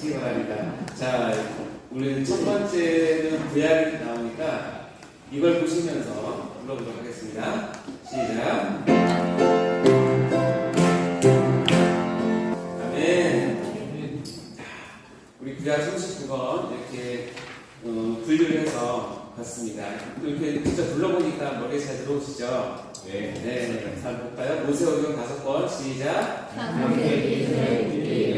하시기 바랍니다. 자, 우리 첫 번째는 구약이 나오니까 이걸 보시면서 불러보도록 하겠습니다. 시작. 아멘. 자, 우리 구약 39번 이렇게 분류를 해서 봤습니다. 이렇게 진짜 불러보니까 머리에 잘 들어오시죠? 네. 잘 볼까요? 모세오경 5번 시작. 네.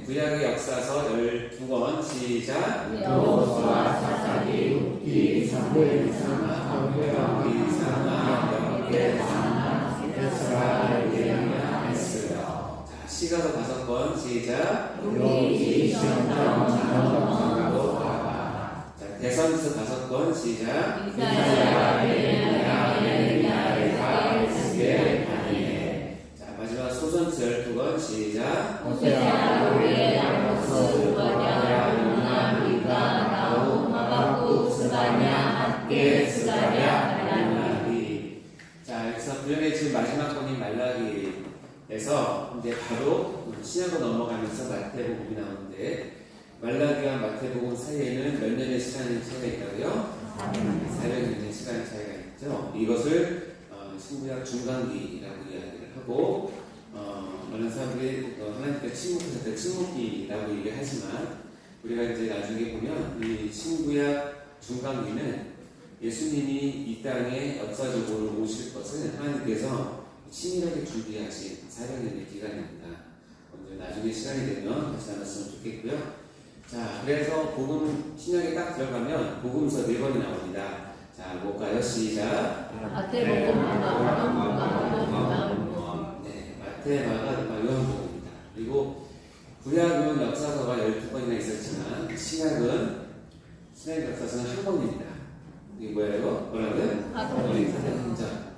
구약의 역사서 12권 시작. 여호수아 사사기 룻기 사무엘 사마 아브라함 이삭 야곱의 사마 에스라 예레미야 에스라. 자, 시가서 5권 시작. 우리 시험장 장로 바라. 자, 대선서 5권 시작. 이사야 예레미야 예레미야 에스겔 다니엘. 자, 마지막 소선서 12권 시작. 호세아 요엘 아모스 스바냐 요나 미가 나훔 하박국 스바냐 학개 스가랴 말라기. 자, 여기서 구약의 지금 마지막 권인 말라기에서 이제 바로 신약으로 넘어가면서 마태복음이 나오는데, 말라기와 마태복음 사이에는 몇 년의 시간의 차이가 있다고요? 4년의 시간의 차이가 있죠. 이것을 신구약 중간기라고 이야기를 하고, 많은 사람들이 하나님께 침묵했을 때 침묵기라고 얘기하지만, 우리가 이제 나중에 보면 이 신구약 중간기는 예수님이 이 땅에 역사적으로 오실 것을 하나님께서 치밀하게 준비하신 4년의 기간입니다. 먼저 나중에 시간이 되면 같이 나눴으면 좋겠고요. 자, 그래서 복음 신약에 딱 들어가면 복음서 4번이 나옵니다. 자, 뭘까요? 시작. 마태복음, 마가복음, 네, 마태, 마가, 요한복음입니다. 그리고 구약은 역사서가 12번이나 있었지만 신약은 신약 역사서는 한 권입니다. 이게 뭐예요? 뭐라고요? 사도행전.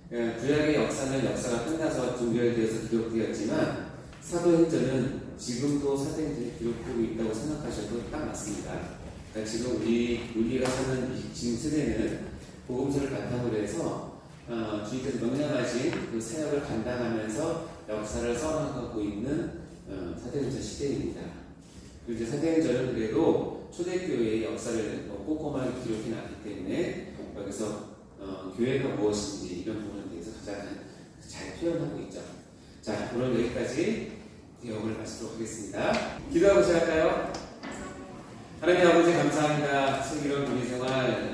구약의 역사는 역사가 끝나서 종결되어서 기록되었지만 사도행전은 지금도 사도행전이 기록되고 있다고 생각하셔도 딱 맞습니다. 그러니까 지금 우리가 사는 지금 세대는 복음서를 바탕으로 해서 주님께서 명령하신 그 사역을 감당하면서 역사를 써나가고 있는 사도행전 시대입니다. 그리고 이제 사도행전은 그래도 초대교회의 역사를 꼼꼼하게 기록해놨기 때문에 여기서 교회가 무엇인지 이런 부분에 대해서 가장 잘 표현하고 있죠. 자, 오늘 여기까지 영을 마치도록 하겠습니다. 기도하고 시작할까요? 하나님 아버지 감사합니다. 슬기로운 우리 생활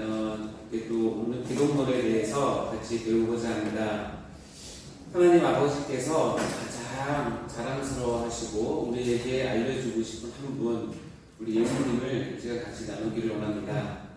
또 오늘 기도문에 대해서 같이 배우고자 합니다. 하나님 아버지께서 가장 자랑스러워 하시고 우리에게 알려주고 싶은 한 분, 우리 예수님을 제가 같이 나누기를 원합니다.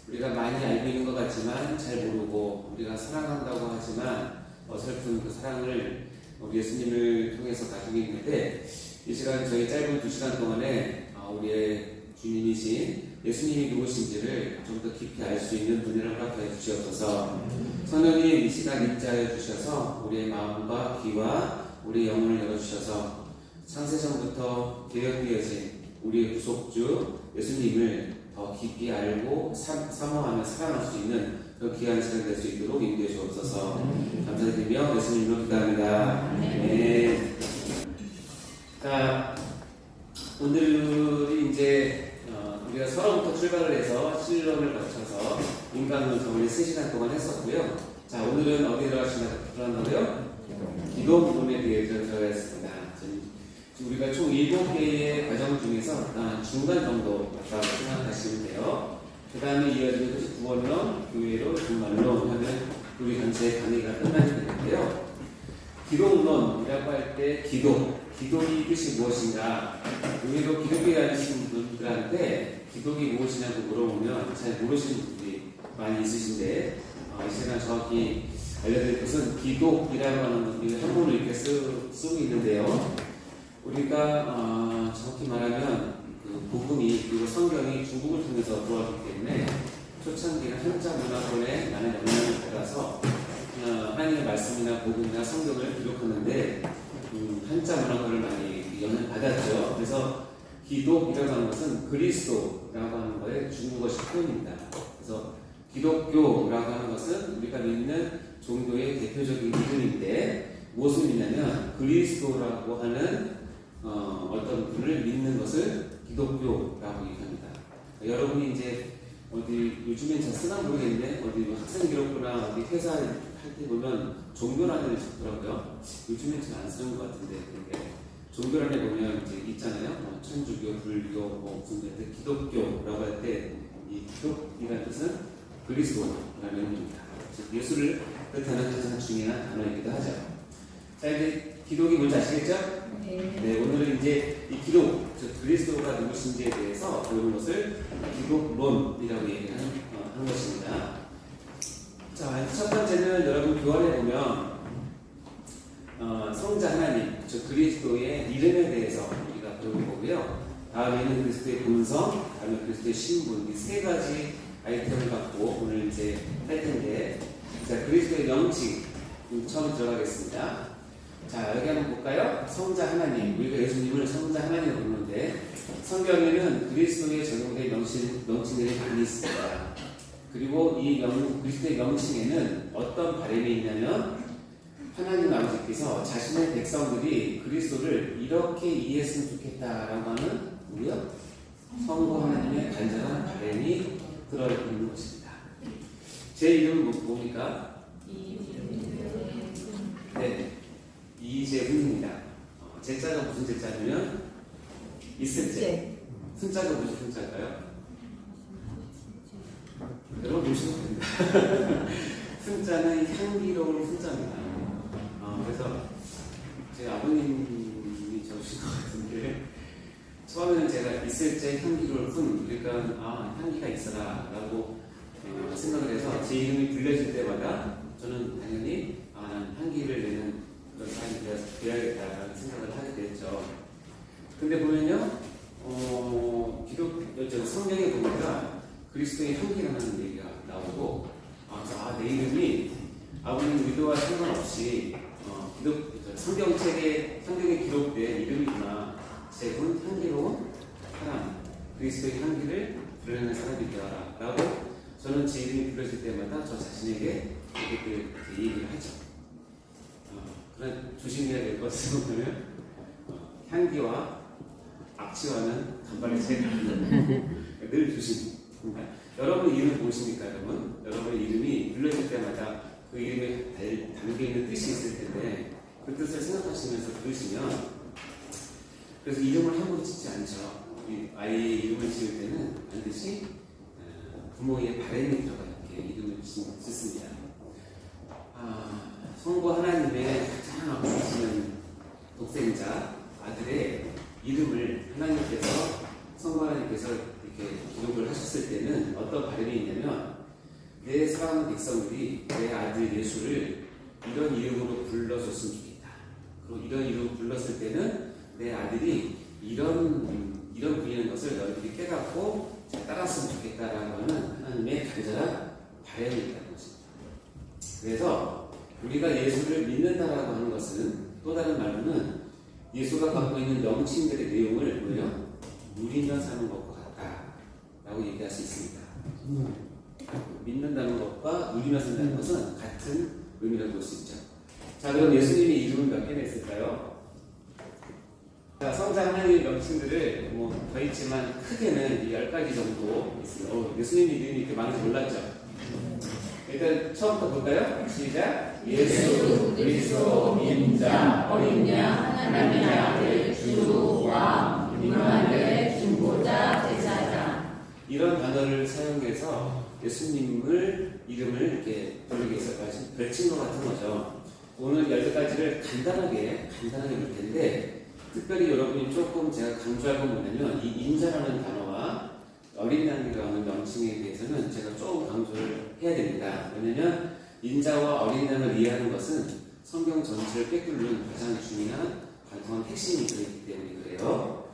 우리가 많이 알고 있는 것 같지만 잘 모르고, 우리가 사랑한다고 하지만 어설픈 그 사랑을 우리 예수님을 통해서 가지고 있는데, 이 시간 저희 짧은 2시간 동안에 우리의 주님이신 예수님이 누구신지를 좀 더 깊이 알 수 있는 분야를 허락하여 주시옵소서. 성령님 이 시간 임재하여 주셔서 우리의 마음과 귀와 우리의 영혼을 열어주셔서 창세전부터 개혁되어진 우리의 구속주 예수님을 더 깊이 알고 사모하며 사랑할 수 있는 그 귀한 시간 될 수 있도록 인도해 주옵소서. 감사드리며 예수님으로 기도합니다. 네. 자, 오늘이 이제 우리가 서로부터 출발을 해서 실론을 거쳐서 인간론 정원을 3시간 동안 했었고요. 자, 오늘은 어디 들어간다고요? 기도 부분에 대해 들어가겠습니다. 우리가 총 7개의 과정 중에서 중간 정도라고 생각하시면 돼요. 그 다음에 이어지는 것이 구원론, 교회론, 종말론 하면 우리 전체 강의가 끝나게 되는데요. 기독론이라고 할 때 기독이 뜻이 무엇인가? 의외로 기독교에 다니시는 분들한테 기독이 무엇이냐고 물어보면 잘 모르시는 분들이 많이 있으신데, 이 시간 정확히 알려드릴 것은 기독이라고 하는 한문을 이렇게 쓰고 있는데요. 우리가 정확히 말하면 그 복음이, 그리고 성경이 중국을 통해서 들어왔기 때문에 초창기는 한자 문화권에 많은 영향을 받아서 하나님의 말씀이나 복음이나 성경을 기록하는데 한자 문화권을 많이 영향을 받았죠. 그래서 기독이라고 하는 것은 그리스도라고 하는 거의 중국어식 표현입니다. 그래서 기독교라고 하는 것은 우리가 믿는 종교의 대표적인 이름인데 무엇을 믿냐면 그리스도라고 하는 것을 기독교라고 얘기합니다. 여러분이 이제 어디 요즘엔 잘 쓰나 모르겠는데 어디 뭐 학생 기록부나 어디 회사 할 때 보면 종교란을 적더라고요. 요즘엔 잘 안 쓰는 것 같은데 그게 종교란에 보면 이제 있잖아요. 뭐 천주교, 불교, 뭐 무슨 기독교라고 할 때 이 기독이라는 뜻은 그리스도라는 의미입니다. 즉 예수를 뜻하는 가장 중요한 단어이기도 하죠. 자 이제 기독이 뭔지 아시겠죠? 네, 오늘은 이제 이 기독, 즉 그리스도가 누구신지에 대해서 배우는 것을 기독론이라고 얘기하는 하는 것입니다. 자, 첫 번째는 여러분 교환에 보면 성자 하나님, 즉 그리스도의 이름에 대해서 우리가 배우는 거고요. 다음에는 그리스도의 본성, 다음에 그리스도의 신분, 이 세 가지 아이템을 갖고 오늘 이제 할 텐데, 자 그리스도의 명칭 처음 들어가겠습니다. 자 여기 한번 볼까요? 성자 하나님, 우리가 예수님을 성자 하나님으로 부르는데 성경에는 그리스도에 적용된 명칭들이 많이 있습니다. 그리고 이 그리스도의 명칭에는 어떤 바람이 있냐면 하나님 아버지께서 자신의 백성들이 그리스도를 이렇게 이해했으면 좋겠다라고 하는 뭐요? 성부 하나님의 간절한 바람이 들어있는 것입니다. 제 이름은 뭡니까? 네, 이재훈입니다. 제자가 무슨 제자냐면 있을 제. 순자가 무슨 순자일까요? 여러분 보시면 됩니다. 순자는 향기로운 순자입니다. 그래서 제 아버님이 적으신 것 같은데 처음에는 제가 있을 때 향기로울 뿐, 그러니까 향기가 있어라 라고 생각을 해서 제 이름이 불려질 때마다 저는 당연히 난 향기를 내는 그런 사람이 되어야겠다라는 생각을 하게 됐죠. 근데 보면요, 성경에 보니까 그리스도의 향기라는 얘기가 나오고, 내 이름이 아버님 의도와 상관없이 성경에 기록된 이름이구나. 제군 향기로운 사람, 그리스도의 향기를 드러내는 사람이 되어라 라고 저는 제 이름이 불려질 때마다 저 자신에게 이렇게 얘기를 하죠. 그런 조심해야 될 것은 뭐냐면 향기와 악취와는 간발의 차이가 늘 조심. 여러분 이름 무엇입니까? 여러분의 이름이 불려질 때마다 그 이름에 담겨있는 뜻이 있을 텐데 그 뜻을 생각하시면서 부르시면, 그래서 이름을 함부로 짓지 않죠. 아이의 이름을 지을 때는 반드시 부모의 바람이 들어가 이렇게 이름을 짓습니다. 성부 하나님의 가장 아끼시는 독생자 아들의 이름을 성부 하나님께서 이렇게 기록을 하셨을 때는 어떤 바람이 있냐면, 내 사랑하는 백성들이 내 아들 예수를 이런 이름으로 불러줬으면 좋겠다. 그리고 이런 이름으로 불렀을 때는 내 아들이 이런 분이라는 것을 너희들이 깨닫고 따랐으면 좋겠다라고 하는 하나님의 간절한 바람이 있다는 것입니다. 그래서 우리가 예수를 믿는다라고 하는 것은 또 다른 말로는 예수가 갖고 있는 명칭들의 내용을 누리며 사는 것과 같다라고 얘기할 수 있습니다. 믿는다는 것과 누리며 산다는 것은 같은 의미라고 볼 수 있죠. 자, 그럼 예수님의 이름은 몇 개나 있을까요? 자, 성자 하나님의 명칭들을 더 있지만 크게는 10가지 정도 있어요. 예수님 이름이 이렇게 많은지 몰랐죠? 일단 처음부터 볼까요? 시작! 예수 그리스도 인자 어린 양 하나님의 아들 주 왕 임마누엘 중보자 제사장, 이런 단어를 사용해서 예수님을 이름을 이렇게 부르기 위해서 별칭 것 같은 거죠. 오늘 10가지를 간단하게 볼 텐데, 특별히 여러분이 조금 제가 강조할 건 뭐냐면 이 인자라는 단어와 어린 양이라는 명칭에 대해서는 제가 조금 강조를 해야 됩니다. 왜냐하면 인자와 어린 양을 이해하는 것은 성경 전체를 꿰뚫는 가장 중요한 관통한 핵심이 들어있기 때문에 그래요.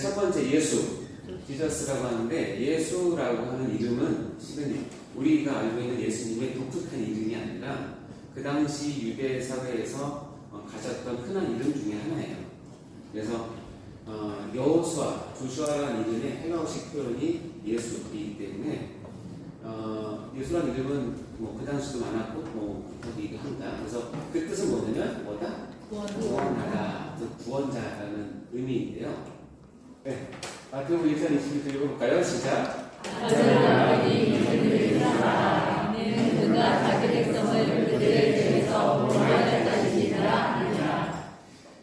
첫 번째 예수, 지저스라고 하는데, 예수라고 하는 이름은 실은 우리가 알고 있는 예수님의 독특한 이름이 아니라 그 당시 유대 사회에서 가졌던 흔한 이름 중에 하나예요. 그래서 여호수아, 조슈아라는 이름의 헬라어식 표현이 예수이기 때문에 예수라는 이름은 그 당시도 많았고 거기 한다. 그래서 그 뜻은 뭐냐면 구원하다, 구원자라는 의미인데요. 네. 마태복음 1장 22절 읽어볼까요? 시작. 아들아버지 그들을 사랑하는 그가 자기 백성을 그들의 죄에서 구원할 것이니라.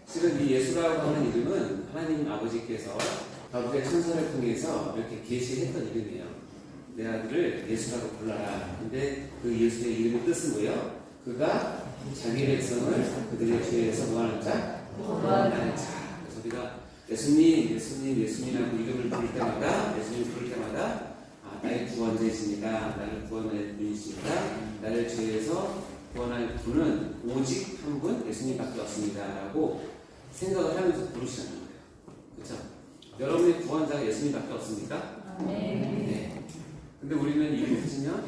실은 이 예수라고 하는 이름은 하나님 아버지께서 거룩의 천사를 통해서 이렇게 계시했던 이름이에요. 내 아들을 예수라고 불러라. 근데 그 예수의 이름의 뜻은 뭐예요? 그가 자기 백성을 그들의 죄에서 구원하는 자, 구원하는 자. 그래서 우리가 예수님이라고 이름을 부를 때마다, 예수님 부를 때마다 나의 구원자이십니다. 나를 구원할 분이십니다. 나를 죄에서 구원할 분은 오직 한 분 예수님밖에 없습니다. 라고 생각을 하면서 부르시는 거예요. 그렇죠? 여러분의 구원자가 예수님밖에 없습니까? 네. 근데 우리는 이름 찾으면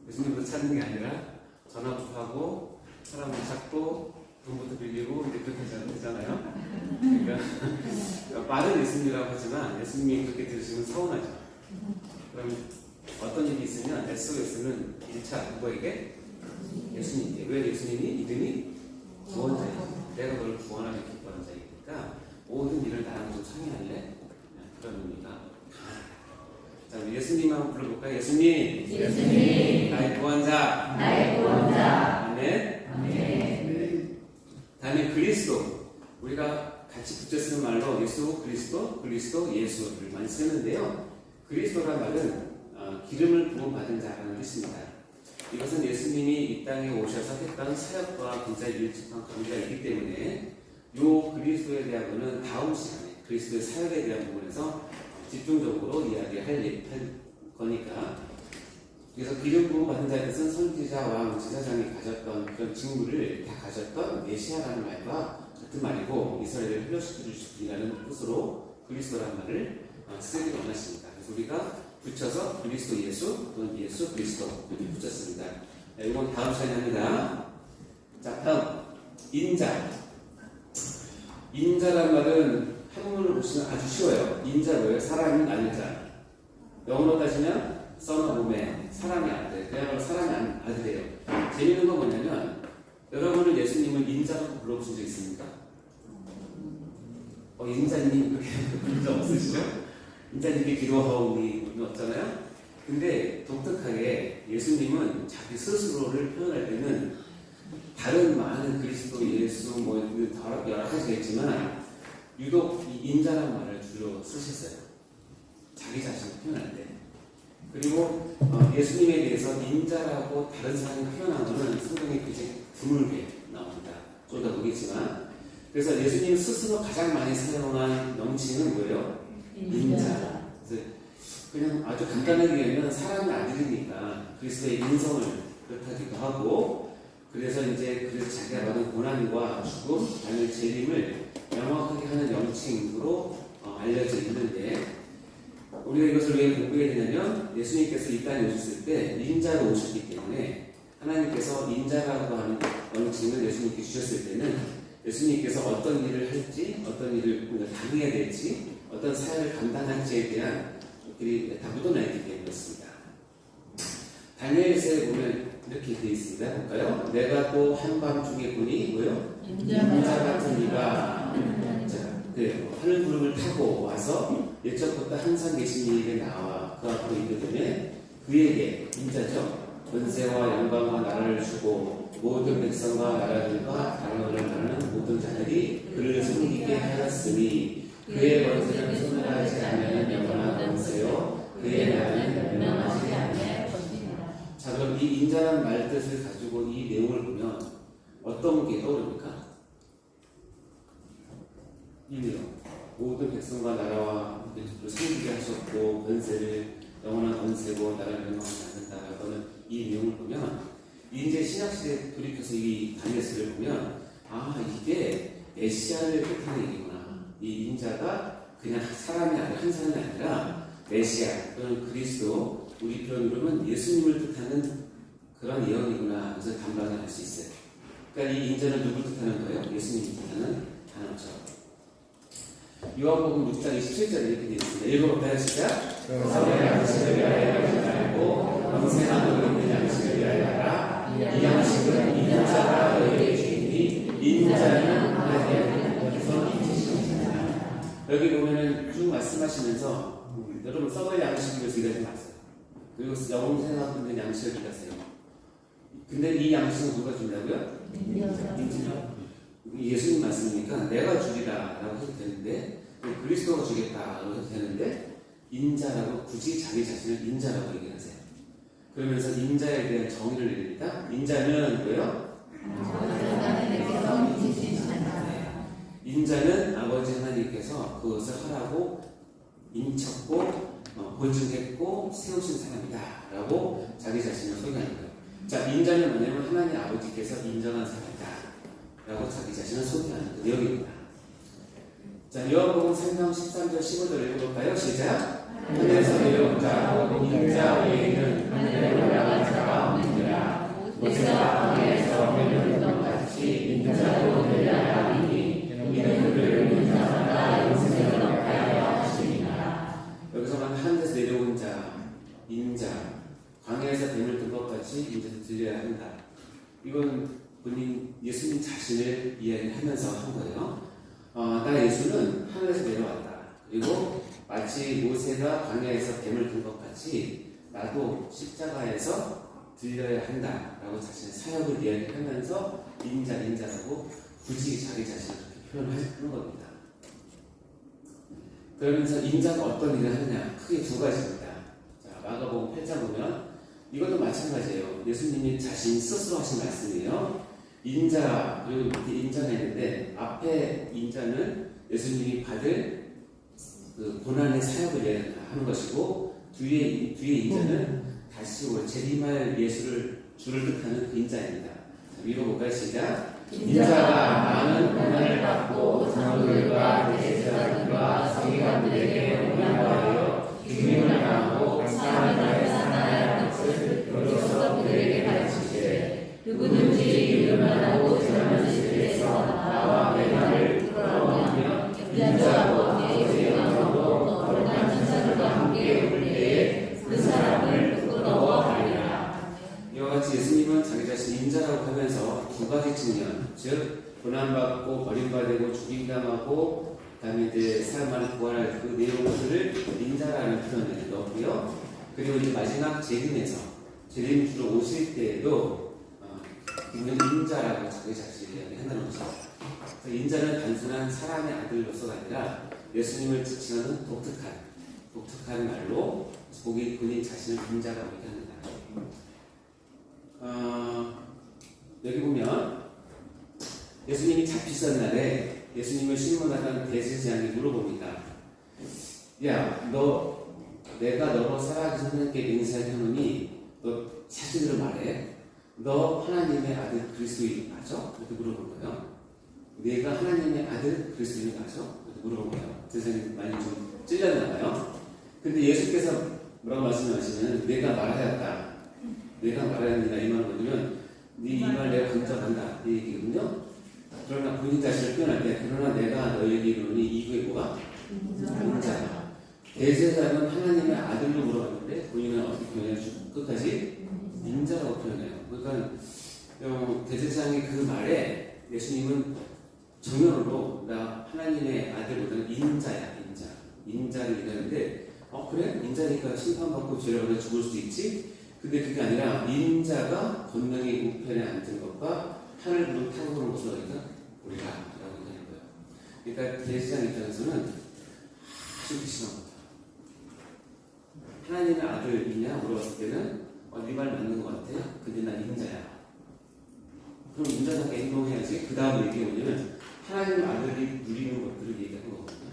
예수님부터 찾는 게 아니라 전화부터 하고 사람을 찾고 돈부터 빌리고 이제 그렇게 되잖아요. 그러니까 말은 예수님이라고 하지만 예수님이 그렇게 들으시면 서운하죠. 그럼 어떤 일이 있으면 SOS는 1차 누구에게? 예수님께. 왜 예수님이 이름이 구원자예요. 내가 너를 구원하는 기뻐하는 자이니까 모든 일을 나랑 좀 상의할래? 그런 의미가 강하다. 자, 우리 예수님 한번 불러볼까요? 예수님, 나의 구원자, 아멘. 다음에 그리스도. 우리가 같이 붙여 쓰는 말로 예수, 그리스도, 예수를 많이 쓰는데요. 그리스도란 말은 기름을 부음받은 자라는 뜻입니다. 이것은 예수님이 이 땅에 오셔서 했던 사역과 굉장히 밀접한 관계가 있기 때문에 요 그리스도에 대하고는 다음 시간에 그리스도의 사역에 대한 부분에서 집중적으로 이야기할 거니까. 그래서 기름 부음 받은 자의 뜻은 선지자, 왕, 제사장이 가졌던 그런 직무를 다 가졌던 메시아라는 말과 같은 말이고, 이스라엘을 회복시켜 주시기라는 뜻으로 그리스도라는 말을 쓰기 원하십니다. 그래서 우리가 붙여서 그리스도 예수 또는 예수 그리스도 이렇게 붙였습니다. 이건 다음 시간에 합니다. 자, 다음 인자. 인자란 말은 한문을 보시면 아주 쉬워요. 인자 뭐예요? 사람이 아는 자. 영어로 따지면 son of man, 사람의 아들. 그야말로 사람의 아들이에요. 재밌는 건 뭐냐면 여러분은 예수님을 인자라고 불러보신 적 있습니까? 인자님 그렇게 부른 적 없으시죠? 인자님께 기도하오니 없잖아요. 근데 독특하게 예수님은 자기 스스로를 표현할 때는 다른 많은 그리스도, 예수, 여러 가지가 있지만 유독 이 인자라는 말을 주로 쓰셨어요. 자기 자신을 표현할 때. 그리고 예수님에 대해서 인자라고 다른 사람이 표현한 것은 성경에 굉장히 드물게 나옵니다. 좀 더 보겠지만. 그래서 예수님 스스로 가장 많이 사용한 명칭은 뭐예요? 인자. 그래서 그냥 아주 간단하게 얘기하면 사람의 아들이니까 그리스도의 인성을 뜻하기도 하고, 그래서 자기가 받은 고난과 죽음, 아니면 재림을 명확하게 하는 명칭으로 알려져 있는데, 우리가 이것을 왜 공부해야 되냐면 예수님께서 이 땅에 오셨을 때 인자로 오셨기 때문에 하나님께서 인자라고 하는 명칭을 예수님께 주셨을 때는 예수님께서 어떤 일을 할지, 어떤 일을 당해야 될지, 어떤 사역을 감당할지에 대한 것들이 다 묻어나 있기 때문이었습니다. 다니엘서에 보면 이렇게 되어 있습니다. 볼까요? 내가 또 한밤중에 보니 뭐요? 인자 같은 이가 하늘 구름을 타고 와서 예적부터 항상 계신 이에게 나와 그 앞으로 이르더니 그에게 인자죠. 권세와 영광과 나라를 주고 모든 백성과 나라들과 단어를 나누는 모든 자들이 그를 섬기게 하였으니 그의 권세는 소멸하지 않는 영원한 권세요 그의 나라는 멸망하지 않을 것입니다. 자, 그럼 이 인자라는 말 뜻을 가지고 이 내용을 보면 어떤 게 떠오릅니까? 이 내용. 모든 백성과 나라와 섬기게 하셨고 권세를 영원한 권세고 나라를 멸망하지 않는다라고 하는 이 내용을 보면, 이제 신약시대에 돌이켜서 이 다니엘서를 보면 이게 메시아를 뜻하는 얘기구나. 이 인자가 그냥 사람이 아니라 한 사람이 아니라 메시아 또는 그리스도, 우리 표현으로는 예수님을 뜻하는 그런 예언이구나. 그래서 감각을 할 수 있어요. 그러니까 이 인자는 누굴 뜻하는 거예요? 예수님을 뜻하는 단어죠. 요한복음 6장 27절에 이렇게 되어 있습니다. 읽어볼까요? 시작. 서로의 양식을 위하여 하지 말고 영생한 너희의 양식을 위하여 하라. 이 양식은 인자가 너희에게 주이니 인자는 하나님께서 이치시니라. 여기 보면은 쭉 말씀하시면서 여러분 썩을 양식을 위해서 일하지 마세요. 그리고 영생하고 있는 양식을 일하세요. 근데 이 양식은 누가 준다고요? 인지요. 예수님 말씀이니까 내가 주리라 라고 해도 되는데 그리스도가 주겠다라고 해도 되는데 인자라고 굳이 자기 자신을 인자라고 얘기하세요. 그러면서 인자에 대한 정의를 내립니다. 인자는 뭐예요? 인자는 아버지 하나님께서 그것을 하라고 인쳤고 보증했고 세우신 사람이다 라고 자기 자신을 소개하는 거예요. 자, 인자는 뭐냐면 하나님 아버지께서 인정한 사람이다 라고 자기 자신을 소개하는 그 내용입니다. 자, 요한복음 3장 13절 15절을 읽어볼까요? 시작! 하늘에서 내려온 자 인자 외에는 하늘에 올라간 자가 없느니라. 모세가 광야에서 배를 던 같이 인자도 내려야 하리니 이는 그를 믿는 자마다 영생을 얻게 하려 하시니라. 여기서 말하는 하늘에서 내려온 자 인자, 광야에서 뱀을 든 것 같이 인자도 들려야 한다. 이건 본인 예수님 자신을 이야기하면서 한 거예요. 나 예수는 하늘에서 내려왔다. 그리고 마치 모세가 광야에서 뱀을 든 것 같이 나도 십자가에서 들려야 한다라고 자신의 사역을 이야기하면서 인자라고 굳이 자기 자신을 그렇게 표현하는 겁니다. 그러면서 인자가 어떤 일을 하느냐 크게 두 가지입니다. 자, 마가복음 8장 보면 이것도 마찬가지예요. 예수님이 자신 스스로 하신 말씀이에요. 인자, 그리고 밑에 인자가 있는데 앞에 인자는 예수님이 받을 그 고난의 사역을 하는 것이고 뒤에 인자는 다시 올 재림할 예수를 주를 뜻하는 그 인자입니다. 읽어볼까요? 시작. 인자가 많은 고난을 받고 장로들과 대제사장들과 서기관들에게 오만하여 죽임을 당하고 사람을 사나야 할 것을 여기서 그들에게 가르치시되 누구든지 이름을 하고 저는 시대에서 나와 내 말을 들어오며 인자하고 내 영광으로 거룩한 천사들과 함께 올 때에 그 사람을 부끄러워하리라. 이와 같이 예수님은 자기 자신 인자라고 하면서 두 가지 측면, 즉 고난받고 버림받고 죽임당하고 그다음에 이제 사람만을 구원할 그 내용들을 인자라는 표현을 넣었고요. 그리고 이제 마지막 재림 주로 오실 때에도 이는 인자라고 자기 자신을 이야기한다는 것이죠. 인자는 단순한 사람의 아들로서가 아니라 예수님을 지칭하는 독특한 말로 본인 자신을 인자라고 얘기합니다. 여기 보면 예수님이 잡히던 날에 예수님을 신문하던 대제사장이 물어봅니다. 야, 내가 너로 살아계신 하나님께 맹세하노니 너 사실대로 말해. 너 하나님의 아들 그리스도인 맞아? 이렇게 물어본 거예요. 내가 하나님의 아들 그리스도인 맞아? 이렇게 물어본 거예요. 대제사장이 많이 좀 찔렸나 봐요. 근데 예수께서 뭐라고 말씀하시면 내가 말하였다. 내가 말하였느냐 이 말은 뭐냐면 네 이 말 내가 긍정한다 이 얘기거든요. 그러나 본인 자신을 표현할 때 그러나 내가 너에게 이르노니 이후에 뭐가? 인자다. 대제사장은 하나님의 아들로 물어봤는데 본인은 어떻게 표현해요? 끝까지 인자라고 표현해요. 그러니까 대제사장의 그 말에 예수님은 정면으로 나 하나님의 아들보다는 인자를 얘기하는데 그래? 인자니까 심판받고 죄를 받아 죽을 수 있지? 근데 그게 아니라 인자가 권능의 우편에 앉은 것과 하늘 구름 타고 오는 것을 너희가 우리가 라고 얘기하는 거예요. 그러니까 대제사장 입장에서는 아주 비심한 거다. 하나님의 아들이냐 물어봤을 때는 네 말 맞는 것 같아. 근데 난 인자야. 그럼 인자답게 행동해야지. 그 다음 얘기가 뭐냐면 하나님의 아들이 누리는 것들을 얘기하는 거거든요.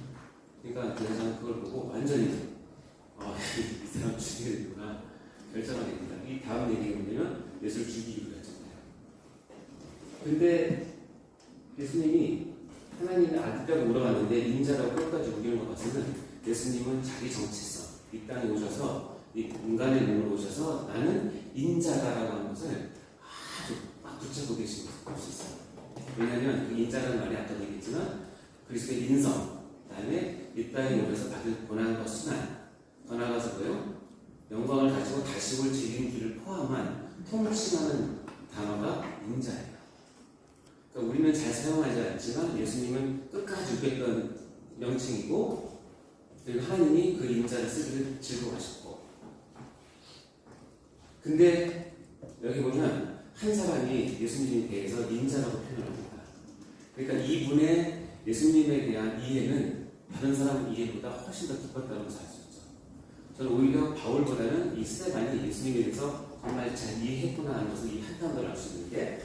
그러니까 대제사장은 그걸 보고 완전히 이 사람 죽여야 되구나 결정하게 됩니다. 이 다음 얘기가 뭐냐면 예수를 죽이기로 결정해요. 근데 예수님이 하나님의 아들이라고 물어봤는데 인자라고 끝까지 우기는 것 같으면 예수님은 자기 정체성, 이 땅에 오셔서 이 인간의 몸으로 오셔서 나는 인자다라고 하는 것을 아주 막 붙잡고 계신 것을 볼 수 있어요. 왜냐하면 그 인자라는 말이 아까 얘기했지만 그리스도의 인성, 그 다음에 이 땅에 오셔서 받을 고난과 순환, 더 나아가서 뭐예요? 영광을 가지고 다시 올 재림주를 포함한 통칭하는 단어가 인자예요. 그러니까 우리는 잘 사용하지 않지만 예수님은 끝까지 600번 명칭이고, 그리고 하나님이 그 인자를 쓰기를 즐거워하셨고. 근데 여기 보면 한 사람이 예수님에 대해서 인자라고 표현합니다. 그러니까 이분의 예수님에 대한 이해는 다른 사람 이해보다 훨씬 더 깊었다고 알 수 있죠. 저는 오히려 바울보다는 이 스데반이 예수님에 대해서 정말 잘 이해했구나 하는 것을 이 한탄을 알 수 있는 게,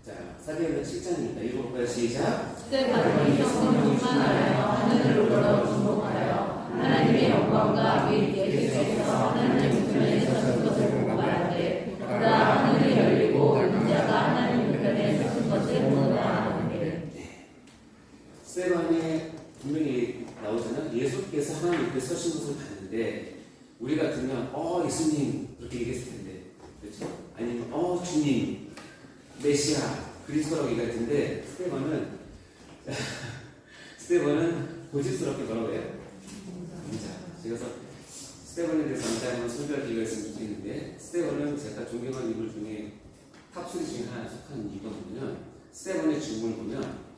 자, 사도행전 7장입니다. 읽어볼까요? 시작. 스데반이 성령을 충만하여 하늘을 보러 중복하여 하나님의 영광과 및 예수께서 하나님 우편에 서신 것을 보고 말하되 보라 하늘이 열리고 인자가 하나님 우편에 서신 것을 보노라 하는데. 스데반에 분명히 나오잖아요. 예수께서 하나님 옆에 서신 것을 봤는데, 우리 같으면 예수님 그렇게 얘기했을 텐데, 그렇죠? 아니면 주님, 메시아, 그리스도라고 얘기할 텐데, 스데반은 고집스럽게 뭐라고 해요? 인자. 그래서 스데반에 대해서 언제 한번 설교할 기회가 있으면 좋겠는데, 스데반은 제가 존경하는 인물 중에 탑3 중에 하나 속하는 이유가 뭐냐면, 스데반의 죽음을 보면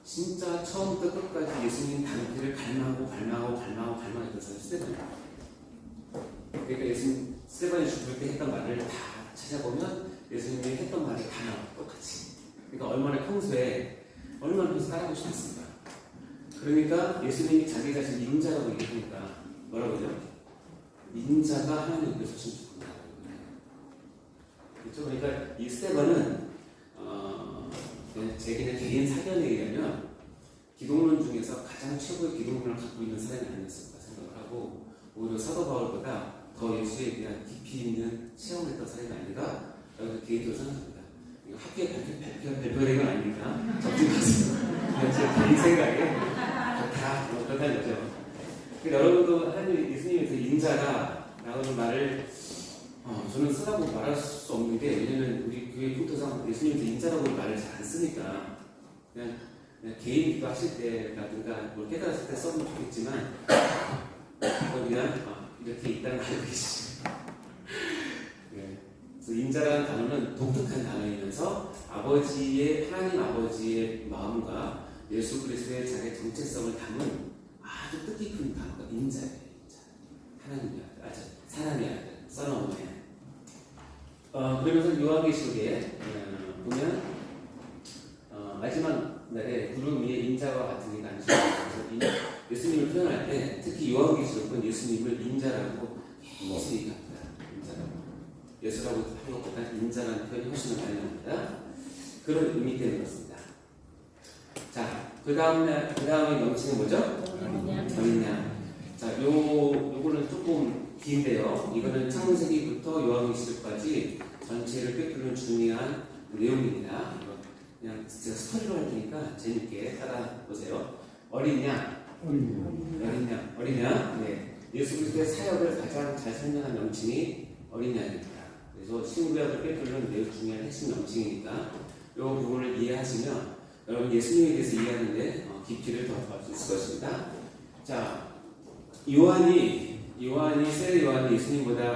진짜 처음부터 끝까지 예수님 단계를 갈망하고 했던 사람이 스데반이에요. 그러니까 스데반이 죽을 때 했던 말을 다 찾아보면 예수님이 했던 말이 다 나와요. 똑같이. 그러니까 얼마나 평소에 따라하고 싶었습니까? 그러니까 예수님이 자기 자신 인자라고 얘기하니까 뭐라고 해요? 인자가 하나님께서 서신 죽는다고 그렇죠? 그러니까 이 스데반은 제 개인 사견에 의하면 기독론 중에서 가장 최고의 기독론을 갖고 있는 사람이 아니었을까 생각을 하고, 오히려 사도 바울보다 더 예수에 대한 깊이 있는 체험했던 사람이 아닌가 라고 개인적으로 생각합니다. 이거 학교에 발표된 건 아니니까 적지 마세요. 제 개인 생각에 다 그렇다는 거죠. 여러분도 하나님 예수님에서 인자가 나오는 말을 저는 쓰라고 말할 수 없는 게, 왜냐면 우리 교회 풍토상 예수님한테 인자라고 말을 잘 안 쓰니까 그냥 개인 기도 하실 때라든가 뭘 깨달았을 때 써도 좋겠지만, 그냥 이렇게 있다는 걸 알고 계시죠. 네. 그래서 인자라는 단어는 독특한 단어이면서 하나님 아버지의 마음과 예수 그리스도의 자기의 정체성을 담은 아주 뜻깊은 단어가 인자예요. 인자. 하나님의 아들, 사람의 아들, 써놓으면. 그러면서 요한계시록에 보면 마지막 날에 구름 위에 인자와 같은 이가 앉으셔서 예수님을 표현할 때, 특히 요한계시록은 예수님을 인자라고 계속 얘기합니다. 인자라고. 예수라고 하는 것보다 인자라는 표현이 훨씬 더 많이 나옵니다. 그런 의미 때문에 그렇습니다. 자, 그 다음에 명칭은 뭐죠? 어린 양. 자, 요거는 조금 긴데요. 이거는 창세기부터 요한계시록까지 전체를 꿰뚫는 중요한 내용입니다. 이거 그냥 제가 스토리로 할 테니까 재밌게 따라보세요. 어린 양. 네. 예수 그리스도의 사역을 가장 잘 설명한 명칭이 어린 양입니다. 그래서 신구약을 꿰뚫는 매우 중요한 핵심 명칭이니까 이 부분을 이해하시면 여러분 예수님에 대해서 이해하는데 깊이를 더 더할 수 있을 것입니다. 자, 세례 요한이 예수님보다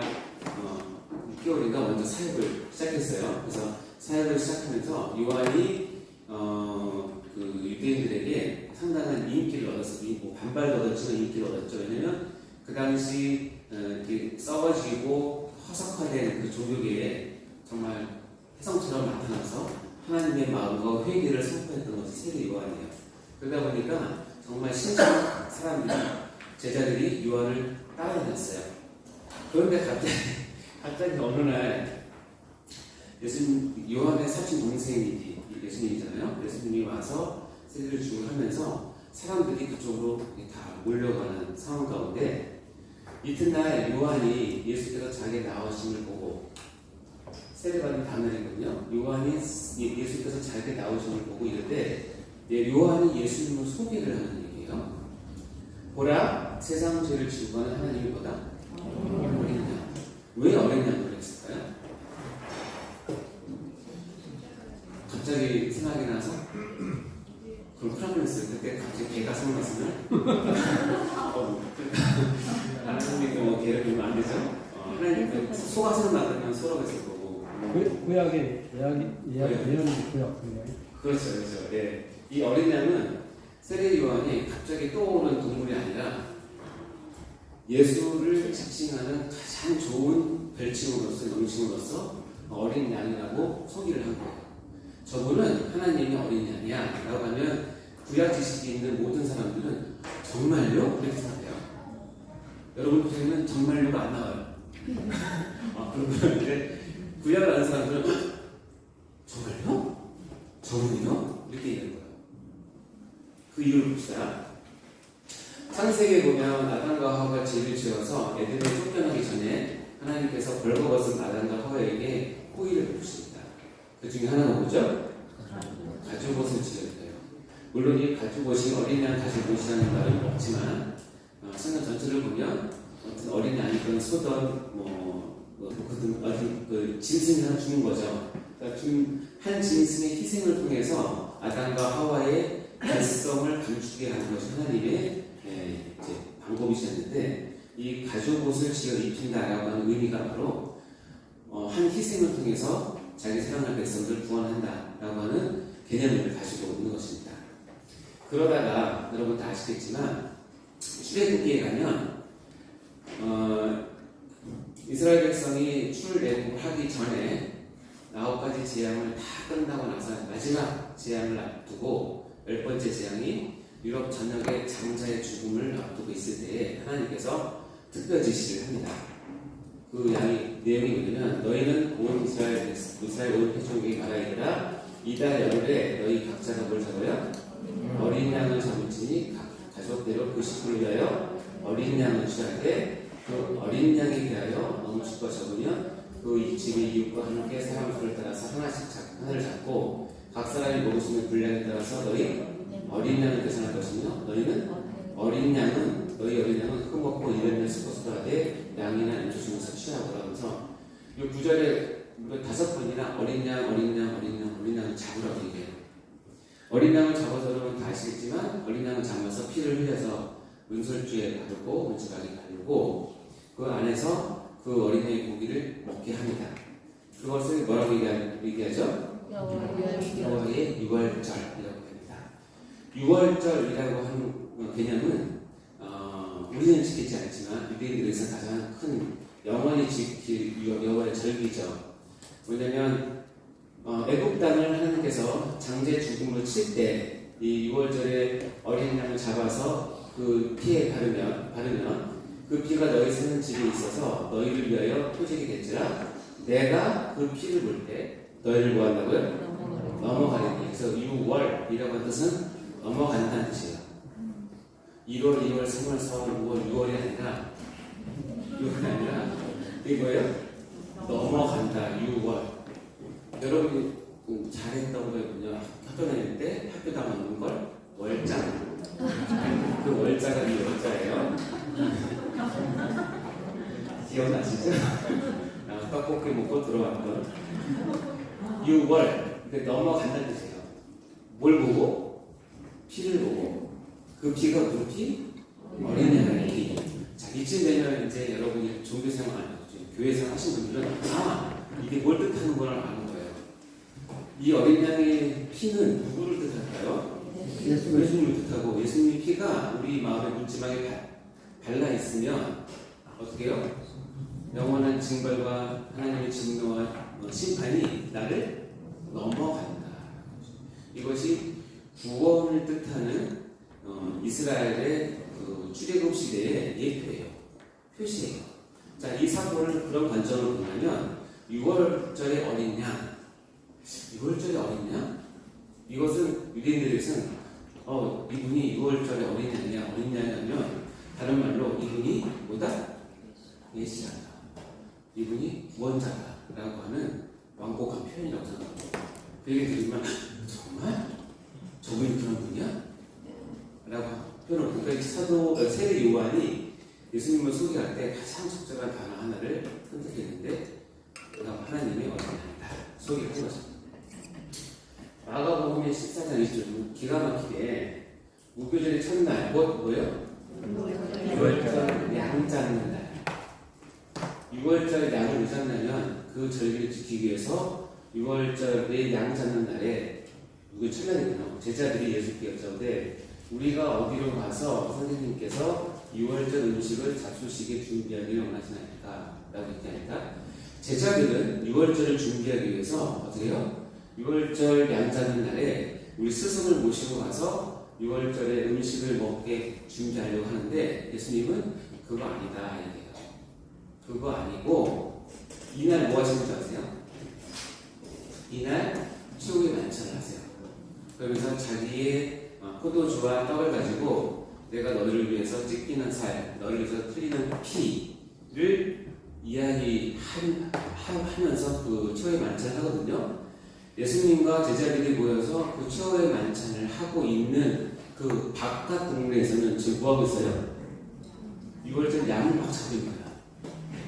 6개월인가 먼저 사역을 시작했어요. 그래서 사역을 시작하면서 요한이 그 유대인들에게 상당한 인기를 얻었어요. 반발도 얻었지만 인기를 얻었죠. 왜냐면 그 당시 썩어지고 허석화된 그 종교계에 정말 혜성처럼 나타나서 하나님의 마음과 회개를 선포했던 것이 세례 요한이에요. 그러다 보니까 정말 신실한 사람들이, 제자들이 요한을 따라다녔어요. 그런데 갑자기 어느 날 요한의 사촌 동생이 예수님이잖아요. 예수님이 와서 세례를 주고 하면서 사람들이 그쪽으로 다 몰려가는 상황 가운데, 이튿날 요한이 예수께서 자기의 나오심을 보고, 세례받은 다음날이거든요. 요한이 예수께서 자기의 나오심을 보고 이럴 때 요한이 예수님을 소개를 하는 얘기예요. 보라, 세상 죄를 지고 가는 하나님이 보다 어린 양. 왜 어린 양으로 했을까요? 갑자기 생각이 나서 그럼 프라그랬어요. 그때 갑자기 개가 생각났으면 하나님이 개를 보면 안 되죠. 하나님 소가 생각나면 소라고 했을 거고. 구약의 예언이 구약. 그렇죠. 예. 이 어린 양은 세례 요한이 갑자기 떠오르는 동물이 아니라 예수를 지칭하는 가장 좋은 별칭으로서 명칭으로서 어린 양이라고 소개를 한 거예요. 저분은 하나님이 어린 양이야 라고 하면 구약 지식이 있는 모든 사람들은 정말요? 그렇게 생각해요. 여러분 보시면 정말요가 안 나와요. 그런데 구약을 아는 사람들은 정말요? 저분이요? 이렇게 얘기하는 거예요. 그 이유를 봅시다. 창세기에 보면 아담과 하와가 죄를 지어서 에덴을 쫓겨나기 전에 하나님께서 벌거벗은 아담과 하와에게 호의를 베푸십니다. 그 중에 하나가 뭐죠? 가죽옷을 지었대요. 물론 이 가죽옷이 어린 양 가죽옷이라는 말은 없지만 성경 전체를 보면 어떤 어린 양이든 소든 어떤 짐승이 하나 죽는 거죠. 그러니까 한 짐승의 희생을 통해서 아담과 하와의 달성을 감추게 하는 것이 하나님의 이제 방법이셨는데, 이 가죽옷을 지어 입힌다라고 하는 의미가 바로 한 희생을 통해서 자기 사랑할 백성들을 구원한다라고 하는 개념을 가지고 있는 것입니다. 그러다가 여러분 다 아시겠지만 출애굽기에 가면 이스라엘 백성이 출애굽을 하기 전에 9가지 재앙을 다 끝나고 나서 마지막 재앙을 앞두고 10번째 재앙이 유럽 전역의 장자의 죽음을 앞두고 있을 때에 하나님께서 특별 지시를 합니다. 그 내용이 뭐냐면, 너희는 온 이스라엘 온 회중에게 말하이라, 이달 열흘에 너희 각자가 뭘 잡아요? 어린 양을 잡을지니 가족대로 그 식구를 위하여 어린 양을 취하되, 그 어린 양에 대하여 넘칠 것 적으면 그 이집의 이웃과 함께 사람 수를 따라서 하나를 잡고 각 사람이 먹을 수 있는 분량에 따라서 너희 어린 양을 계산할 것이며, 너희는 너희 어린 양은 흠없고 이름을 섞어서 하되 양이나 인조중에서 취하고 하면서 이 9절에 5번이나 어린 양을 잡으라고 얘기해요. 어린 양을 잡아서 여러분 다 아시겠지만, 어린 양을 잡아서 피를 흘려서 문설주에 바르고 문지방에 바르고 그 안에서 그 어린이의 고기를 먹게 합니다. 그것을 뭐라고 얘기하죠? 여호와의 유월절이라고 합니다. 유월절이라고 하는 개념은 우리는 지키지 않지만 유대인들에서 가장 큰 영원히 지킬 여호와의 절기죠. 왜냐하면 애굽 땅을 하나님께서 장제 죽음을 칠 때 이 유월절에 어린 양을 잡아서 그 피에 바르면 그 피가 너희 사는 집에 있어서 너희를 위하여 표적이 될지라, 내가 그 피를 볼 때 너희를 뭐 한다고요? 넘어가리니. 그래서 유월이라고 하는 뜻은 넘어간다는 뜻이에요. 1월, 2월, 3월, 4월, 5월, 6월이 아니라 이게 뭐예요? 넘어간다. 6월. 여러분이 잘했다고 해보냐, 학교 다닐 때 학교 다니는 걸 월장. 그 월자가 이 월자예요. 기억나시죠? 떡볶이 먹고 들어왔던 6월. 넘어간다는 뜻이에요. 뭘 보고? 피를 보고. 그 피가 무슨 피? 어린 양의 피. 자, 이쯤 되면 이제 여러분이 종교생활, 교회생활 하신 분들은 이게 뭘 뜻하는 걸 아는 거예요. 이 어린 양의 피는 누구를 뜻할까요? 예수님을 뜻하고, 예수님의 피가 우리 마음의 문지방에 발라 있으면 어떻게 해요? 영원한 징벌과 하나님의 진노와 심판이 나를 넘어간다. 이것이 구원을 뜻하는 이스라엘의 그 출애굽 시대의 예표예요. 표시예요. 자, 이 사건을 그런 관점으로 보면 6월절의 어린 양, 6월절의 어린 양? 이것은 유대인들에서는 이분이 6월절의 어린 양이면 다른 말로 이분이 뭐다? 메시아다. 이분이 구원자다라고 하는 완곡한 표현이라고 생각합니다. 그 얘기 들으면 정말? 저분이 그런 분이야? 라고 표현을 보니까 세례 요한이 예수님을 소개할 때 가장 적절한 단어 하나를 선택했는데, 하나님의 어린 양이다 소개를 한 것입니다. 마가복음의 14장 20절 기가 막히게 무교절의 첫날 뭐예요? 6월절 양 잡는 날. 6월절 양을 왜 잡냐면 그 절기를 지키기 위해서 6월절에 양 잡는 날에, 이거 첫날이거든요. 제자들이 예수께 여쭤는데 우리가 어디로 가서 선생님께서 6월절 음식을 잡수시게 준비하기를 원하시나이까? 라고 얘기하니까 제자들은 6월절을 준비하기 위해서 어떻게 해요? 6월절 양자는 날에 우리 스승을 모시고 가서 6월절에 음식을 먹게 준비하려고 하는데 예수님은 그거 아니다 얘기해요. 그거 아니고 이날 뭐 하시는 줄 아세요? 이날 최후의 만찬을 하세요. 그러면서 자기의 포도주와 떡을 가지고 내가 너희를 위해서 찢기는 살, 너희를 위해서 흘리는 피를 이야기하면서 그 최후의 만찬을 하거든요. 예수님과 제자들이 모여서 그 최후의 만찬을 하고 있는 그 바깥 동네에서는 지금 뭐하고 있어요? 6월절 양을 막 잡고 있는 거야.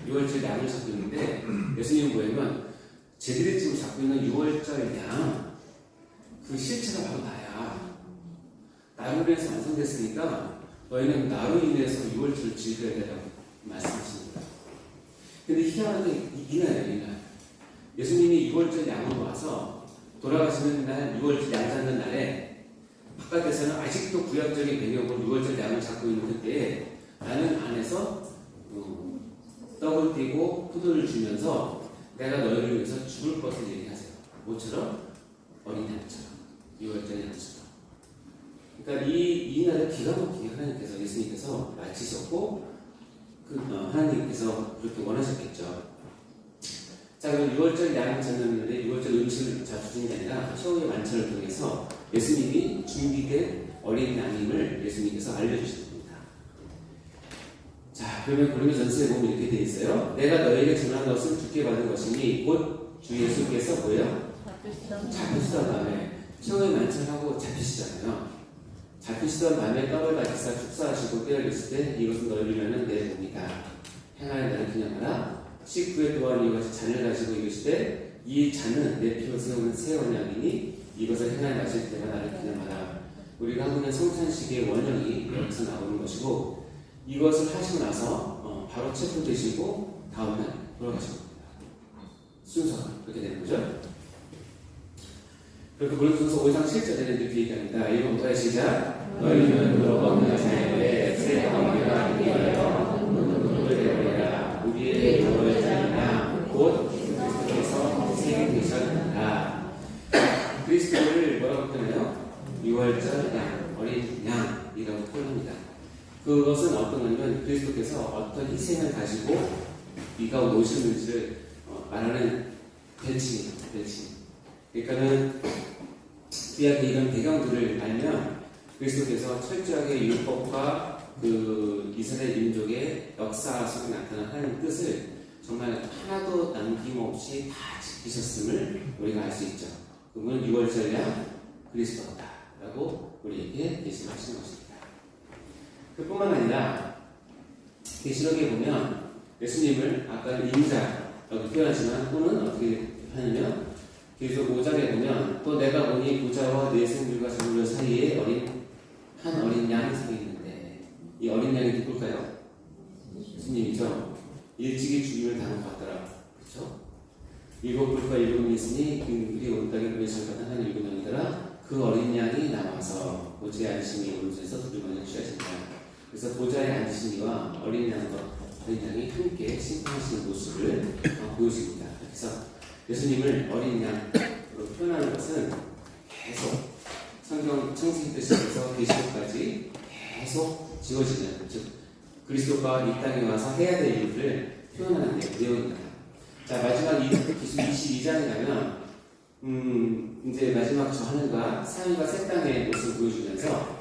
6월절 양을 잡고 있는데 예수님 뭐냐면 제들이 지금 잡고 있는 6월절 양 그 실체가 바로 나야. 나로 인해서 완성됐으니까 너희는 나로 인해서 6월절을 즐겨야 되라고 말씀하십니다. 근데 희한하게 이날이에요. 이날 예수님이 6월절 양으로 와서 돌아가시는 날 6월절 양 잡는 날에 바깥에서는 아직도 구약적인 배경으로 6월절 양을 잡고 있는 그때에 나는 안에서 떡을 띄고 포도를 주면서 내가 너희를 위해서 죽을 것을 얘기하세요. 뭐처럼? 어린 양처럼. 6월절 양처럼. 그러니까 이 날을 기가 막히게 하나님께서 예수님께서 마치셨고 하나님께서 그렇게 원하셨겠죠. 자, 그럼 6월절 양을 잡는데 6월절 음식을 잡수는 게 아니라 최후의 만찬을 통해서 예수님이 준비된 어린 양임을 예수님께서 알려주신 겁니다. 자, 그러면 고린도전서에 보면 이렇게 되어 있어요. 내가 너에게 전한 것은 주께 받은 것이니 곧 주 예수께서 뭐예요? 잡히시던 밤에 최후의 만찬하고 잡히시잖아요. 잡히시던 밤에 떡을 가지사 축사하시고 떼어있을 때 이것은 너희를 위하는 내 몸이다. 행하여 나를 기념하라. 19회 또한 이것이 잔을 가지고 이르시되 이 잔은 내 피로 세우는 새 언약이니 이것을 행하여 마실 때가 나를 기념하라. 우리가 하고 있는 성찬식의 원형이 여기서 나오는 것이고 이것을 하시고 나서 바로 체포되시고 다음날 돌아가신 겁니다. 순서가 그렇게 되는 거죠. 그렇게 고린도전서 5장 7절에는 이렇게 얘기합니다. 읽어볼까요? 시작. 너희는 물어보는 자에게 새 가운데가 위하여 눈을 내어라. 우리의 너의 자이나 곧 그리스도께서 세계 되셨다. 그리스도를 뭐라고 표현해요? 6월절 양, 어린 양이라고 표현합니다. 그것은 어떤 거냐면 그리스도께서 어떤 희생을 가지고 이 가운데 오셨는지를 말하는 별칭입니다. 별칭. 그러니까는 구약의 이런 배경들을 알면 그리스도께서 철저하게 율법과 그 이스라엘 민족의 역사 속에 나타난 하나님의 뜻을 정말 하나도 남김없이 다 지키셨음을 우리가 알 수 있죠. 그러면 6월절 양 그리스도다 라고 우리에게 계시하시는 것입니다. 그뿐만 아니라 계시록에 보면 예수님을 아까 인자라고 표현하지만 또는 어떻게 하냐면 계속 5장에 보면 또 내가 보니 부자와 내 생물과 저물 사이에 한 어린 양이 서 있는데 이 어린 양이 누굴까요? 예수님이죠. 일찍이 죽임을 당한 것 같더라. 그렇죠? 일곱 불과 일곱 눈이 있으니 그들이 온 땅에 보내실 것은 한 일곱 명이더라. 그 어린 양이 나와서 보좌에 앉으신 오른손에서 두루마리를 취하신다. 그래서 보좌에 앉으신 이와 어린 양이 함께 심판하시는 모습을 보여줍니다. 그래서 예수님을 어린 양으로 표현하는 것은 계속 성경 창세기 때부터 계시록까지 계속 지워지는, 즉 그리스도가 이 땅에 와서 해야 될 일을 표현하는 내용입니다. 자, 마지막 기술 22장에 가면 이제 마지막 저 하늘과 사위가 새 땅의 모습을 보여주면서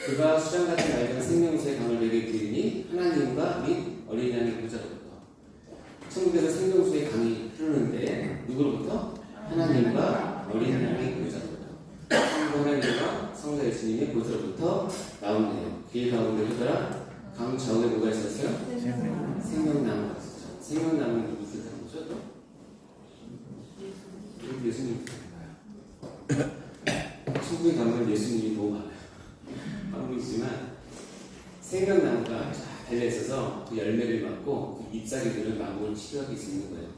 그가 수장 같은 맑은 생명수의 강을 내게 드리니 하나님과 및 어린 양의 보좌로부터 천국에서 생명수의 강이 흐르는데 누구로부터? 하나님과 어린 양의 보좌로부터 성부 하나님과 성자 예수님의 보좌로부터 나오네요. 길 가운데 흐더라 강 좌우에 뭐가 있었어요? 생명나무가 있었죠. 생명나무는 누구 뜻하는 거죠? 또? 예수님 뜻하는 거예요. 천국에 가면 예수님이 너무 많아요. 한국이지만 생명나무가 달려있어서 그 열매를 맡고 그 잎사귀들을 마음을 치료하게 있는 거예요.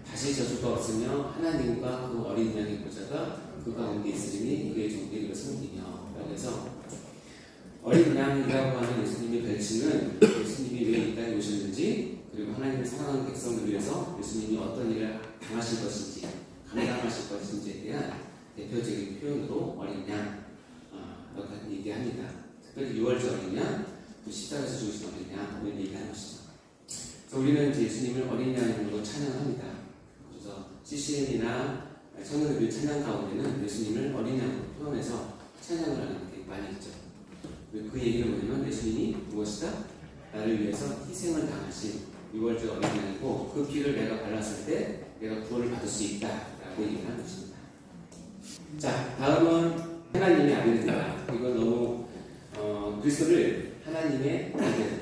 다시 저주가 없으며 하나님과 그 어린 양의 보좌가 그 가운데 있으니 그의 종들이 이걸 섬기며 라고 해서 어린 양이라고 하는 예수님의 별칭은 예수님이 왜 이 땅에 오셨는지, 그리고 하나님을 사랑하는 백성을 위해서 예수님이 어떤 일을 당하실 것인지, 감당하실 것인지에 대한 대표적인 표현으로 어린 양 이렇게 얘기합니다. 특별히 6월절 어린 양, 또 십자가에서 죽으신 어린 양 이런 얘기하는 것이죠. 그래서 우리는 이제 예수님을 어린 양으로 찬양합니다. 그래서 CCN이나 청년들의 찬양 가운데는 예수님을 어린 양으로 표현해서 찬양을 하는 게 많이 있죠. 그 얘기는 뭐냐면 예수님이 무엇이다? 나를 위해서 희생을 당하신 6월절 어린 양이고, 그 피를 내가 발랐을 때 내가 구원을 받을 수 있다라고 얘기를 하는 것입니다. 자, 다음은 하나님의 아들입니다. 이건 너무 그리스도를 하나님의 아들,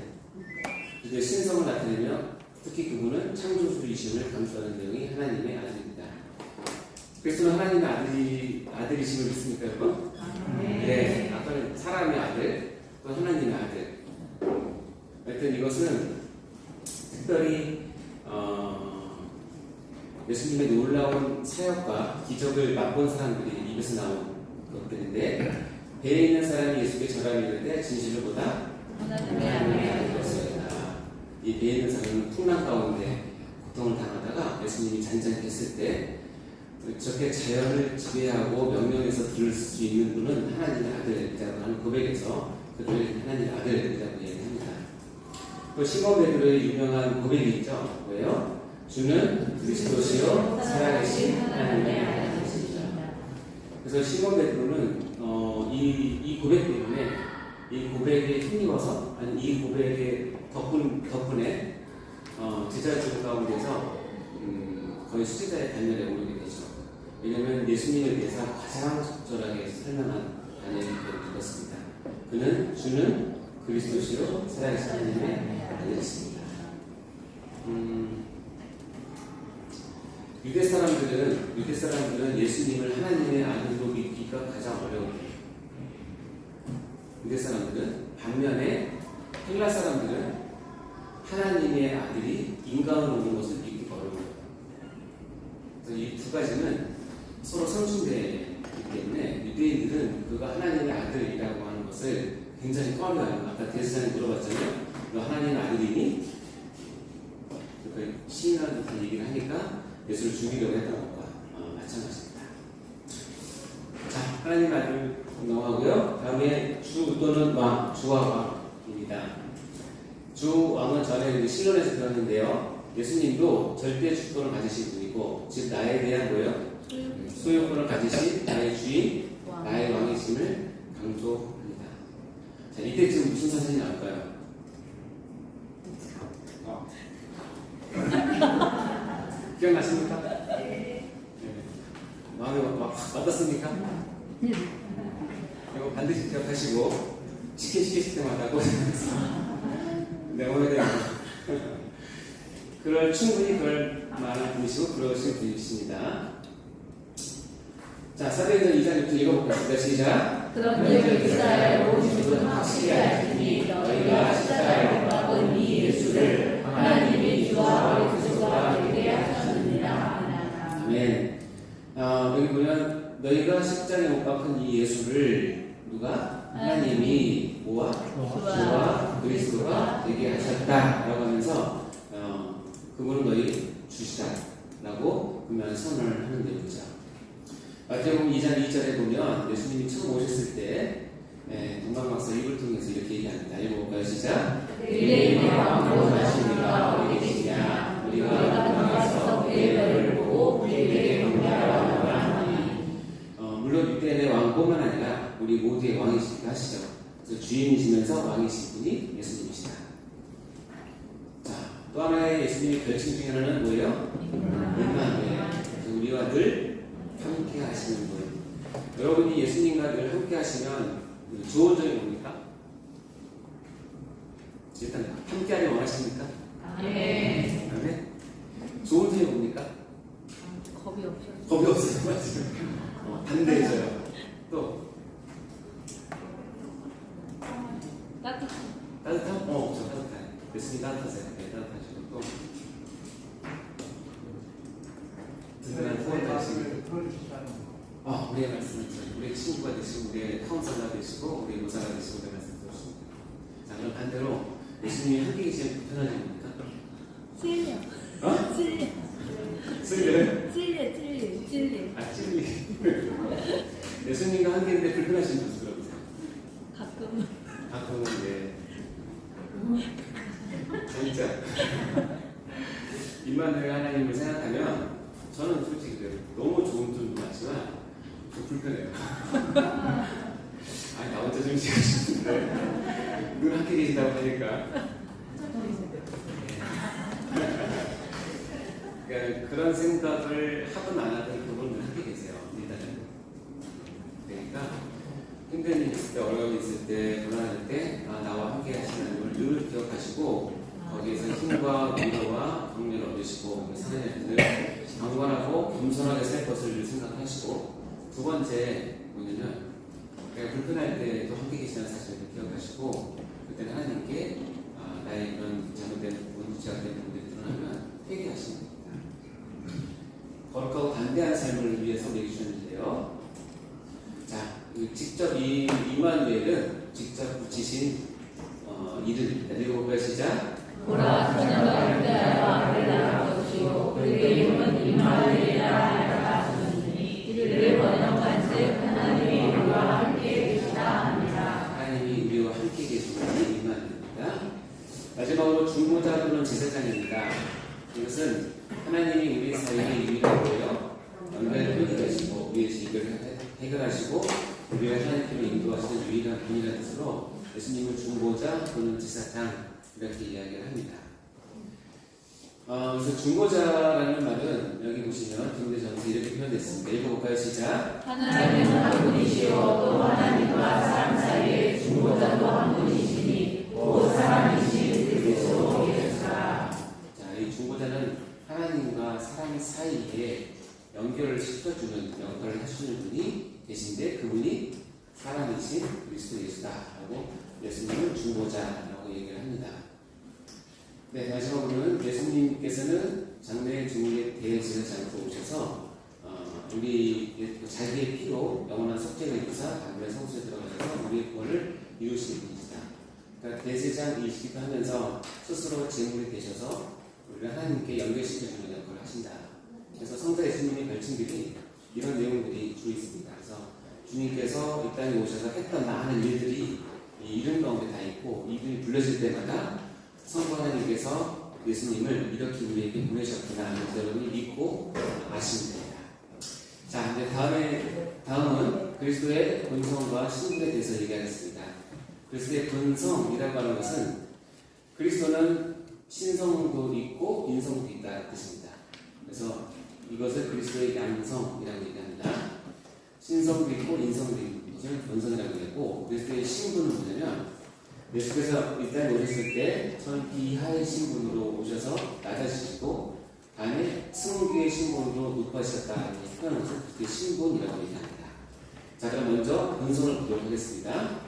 이제 신성을 나타내며 특히 그분은 창조주이심을 강조하는 내용이 하나님의 아들입니다. 그리스도는 하나님의 아들이심을 믿습니까, 여러분? 네. 아까는 사람의 아들, 또 하나님의 아들. 하여튼 이것은 특별히 예수님의 놀라운 사역과 기적을 맛본 사람들이 입에서 나온 것들인데, 배에 있는 사람이 예수께 절하였는데 진실로 보다 하나님의 아들이었습니다. 이 배에 있는 사람은 풍랑 가운데 고통을 당하다가 예수님이 잔잔했을 때 저렇게 자연을 지배하고 명령해서 들을 수 있는 분은 하나님의 아들이라고 하는 고백에서 그들을 하나님의 아들이라고 얘기합니다. 또 시몬 베드로의 유명한 고백이 있죠. 뭐예요? 주는 그리스도시요 살아계신 하나님의 아들이십니다. 그래서 시몬 베드로는 이 고백 때문에, 이 고백에 힘입어서, 아니 이 고백의 덕분에 제자들 가운데서 거의 수제자의 단열에 오르게 되죠. 왜냐하면 예수님에 대해서 가장 적절하게 설명한 단열이 되었습니다. 그는 주는 그리스도시요 살아계신 하나님의 아들이십니다. 유대 사람들은 예수님을 하나님의 아들로 믿기가 가장 어려워요. 유대 사람들은. 반면에 헬라 사람들은 하나님의 아들이 인간으로 오는 것을 믿기가 어려워요. 그래서 이 두 가지는 서로 상충되기 때문에 유대인들은 그가 하나님의 아들이라고 하는 것을 굉장히 꺼려해요. 아까 대제사장이 물어봤잖아요. 너 하나님의 아들이니? 그러니까 시인하는 듯한 얘기를 하니까 예수를 죽이려고 했던 것과 마찬가지입니다. 자, 하나님 아들 넘어가고요. 다음에 주 또는 왕, 주와 왕입니다. 주 왕은 전에 실론에서 배웠는데요. 예수님도 절대 주권을 가지신 분이고, 즉 나에 대한 뭐예요? 소유권을 가지신 나의 주인, 나의 왕이심을 강조합니다. 자, 이때 지금 무슨 사진이 나올까요? 기억나십니까? 네. 마음에 와닿습니까? 이거 반드시 기억하시고 시키실 때마다 네, 오늘 충분히 그럴 만한 분이시고 그러신 분이십니다. 자, 사도행전 2장 6절 읽어보겠습니다. 시작. 그럼 너희를 이스라엘 모든 족은 확실히 알지니 너희가 십자가에 못 박은 이 예수를 하나님이 주와 그리스도가 되게 하셨느니라. 아멘. 여기 보면 너희가 십자가에 못 박은 이 예수를 누가? 하나님이 뭐와? 주와 그리스도가 되게 하셨다라고 하면서 그분은 너희 주시다라고 분명히 선언을 하는 내용이죠. 마태복음 2장 2절에 보면 예수님이 처음 오셨을 때 동방박사 입을 통해서 이렇게 얘기합니다. 읽어볼까요? 시작. 유대인의 왕으로 나시니가 어디 계시냐? 우리가 동방에서 그의 별을 보고 우리에게 경배하러 나가니. 물론 유대인의 왕뿐만 아니라 우리 모두의 왕이시기도 하시죠. 그래서 주인이시면서 왕이신 분이 예수님이시다. 자, 또 하나의 예수님의 별칭 중에 하나는 뭐예요? 임마누엘. 우리와 늘 함께 하시는 분. 여러분이 예수님과 늘 함께 하시면 좋은 점이 뭡니까? 일단 함께 하길 원하십니까? 네. 그다음에 좋은 점이 뭡니까? 겁이 없어요. 겁이 없어요. 맞아요. 반대해져요. 또 따뜻한. 따뜻함? 저 따뜻해. 예수님 따뜻하세요. 네, 따뜻하시고 또 든든한 후원자이시고 우리의 말씀을 우리의 친구가 되시고 우리의 카운슬러가 되시고 우리의 모사가 되시고 우리의 말씀 들어주시고 반대로 예수님이 함께 계시면 불편하지 않습니까? 찔려. 어? 찔려. 쓸려요? 찔려. 찔려. 찔려. 아, 찔리. 예수님과 함께 있는데 불편하신 분 들어보세요. 가끔. 가끔은 이제 진짜 임마누엘 하나님을 생각하면 저는 솔직히 그래요. 너무 좋은 점도 많지만 좀 불편해요. 아니 나 혼자 좀 쉬고 싶은데 늘 함께 계신다고 하니까 그러니까 그런 생각을 하든 안 하든 그분은 함께 계세요. 일단은 그러니까 힘든 일 있을 때, 어려움이 있을 때, 불안할 때 나와 함께 하시는 걸 늘 기억하시고 거기에서 힘과 위로와 격려를 얻으시고 사는 일들 강건하고 겸손하게 살 것을 늘 생각하시고 두 번째 뭐냐면 내가 불편할 때도 함께 계시다는 사실을 기억하시고 그때는 하나님께 나의 이런 잘못된 부분, 죄가 된 부분들이 드러나면 회개하시는 겁니다. 거룩하고 담대한 삶을 위해서 내주셨는데요. 자, 직접 이 이마누엘은 직접 붙이신 이름입니다. 읽어볼까요? 시작. 보라 소녀가 유대하여 아를 낳았시오 그의 이름은 임마누엘이라 하였으니 이를 번역한즉 하나님이 우리와 함께 계시다 합니다. 하나님이 우리와 함께 계시는 임마누엘입니다. 마지막으로 중보자로는 제사장입니다. 이것은 하나님이 우리 사이에 유일하고요 연결을 해결하시고 우리의 지식을 해결하시고 우리가 하나님께로 인도하시는 유일한 분이라는 뜻으로 예수님은 중보자 또는 제사장 이렇게 이야기를 합니다. 그래서 중보자라는 말은 여기 보시면 디모데전서 이렇게 표현됐습니다. 읽어볼까요? 시작. 하나님은 한 분이시오 또 하나님과 사람 사이에 중보자도 한 분이시니 곧 사람이신 그리스도 예수라. 자, 이 중보자는 하나님과 사람 사이에 연결을 시켜주는 역할을 하시는 분이 계신데 그분이 사람이신 그리스도 예수다라고 예수님은 중보자라고 얘기를 합니다. 네, 마지막으로는 예수님께서는 장래 중국의 대제사장으로 오셔서 우리 자기의 피로 영원한 속죄를 입으사 단번에 성소에 들어가셔서 우리의 구원을 이루시는 분이시다. 그러니까 대제사장이시기도 하면서 스스로 제물이 되셔서 우리를 하나님께 연결시켜주는 역할을 하신다. 그래서 성자 예수님의 별칭들이 이런 내용들이 주로 있습니다. 그래서 주님께서 이 땅에 오셔서 했던 많은 일들이 이 이름 가운데 다 있고 이름이 불려질 때마다 성부 하나님께서 예수님을 이렇게 우리에게 보내셨구나 하면서 여러분이 믿고 아시면 됩니다. 자, 이제 다음은 그리스도의 본성과 신분에 대해서 얘기하겠습니다. 그리스도의 본성이라고 하는 것은 그리스도는 신성도 있고 인성도 있다는 뜻입니다. 그래서 이것을 그리스도의 양성이라고 얘기합니다. 신성도 있고 인성도 있는 것을 본성이라고 얘기하고 그리스도의 신분은 뭐냐면 예수께서 이 땅에 오셨을 때 전 이하의 신분으로 오셔서 낮아지시고 다음에 승귀의 신분으로 높아지셨다는 표현한 것을 그리스도의 신분이라고 얘기합니다. 자, 그럼 먼저 본성을 보도록 하겠습니다.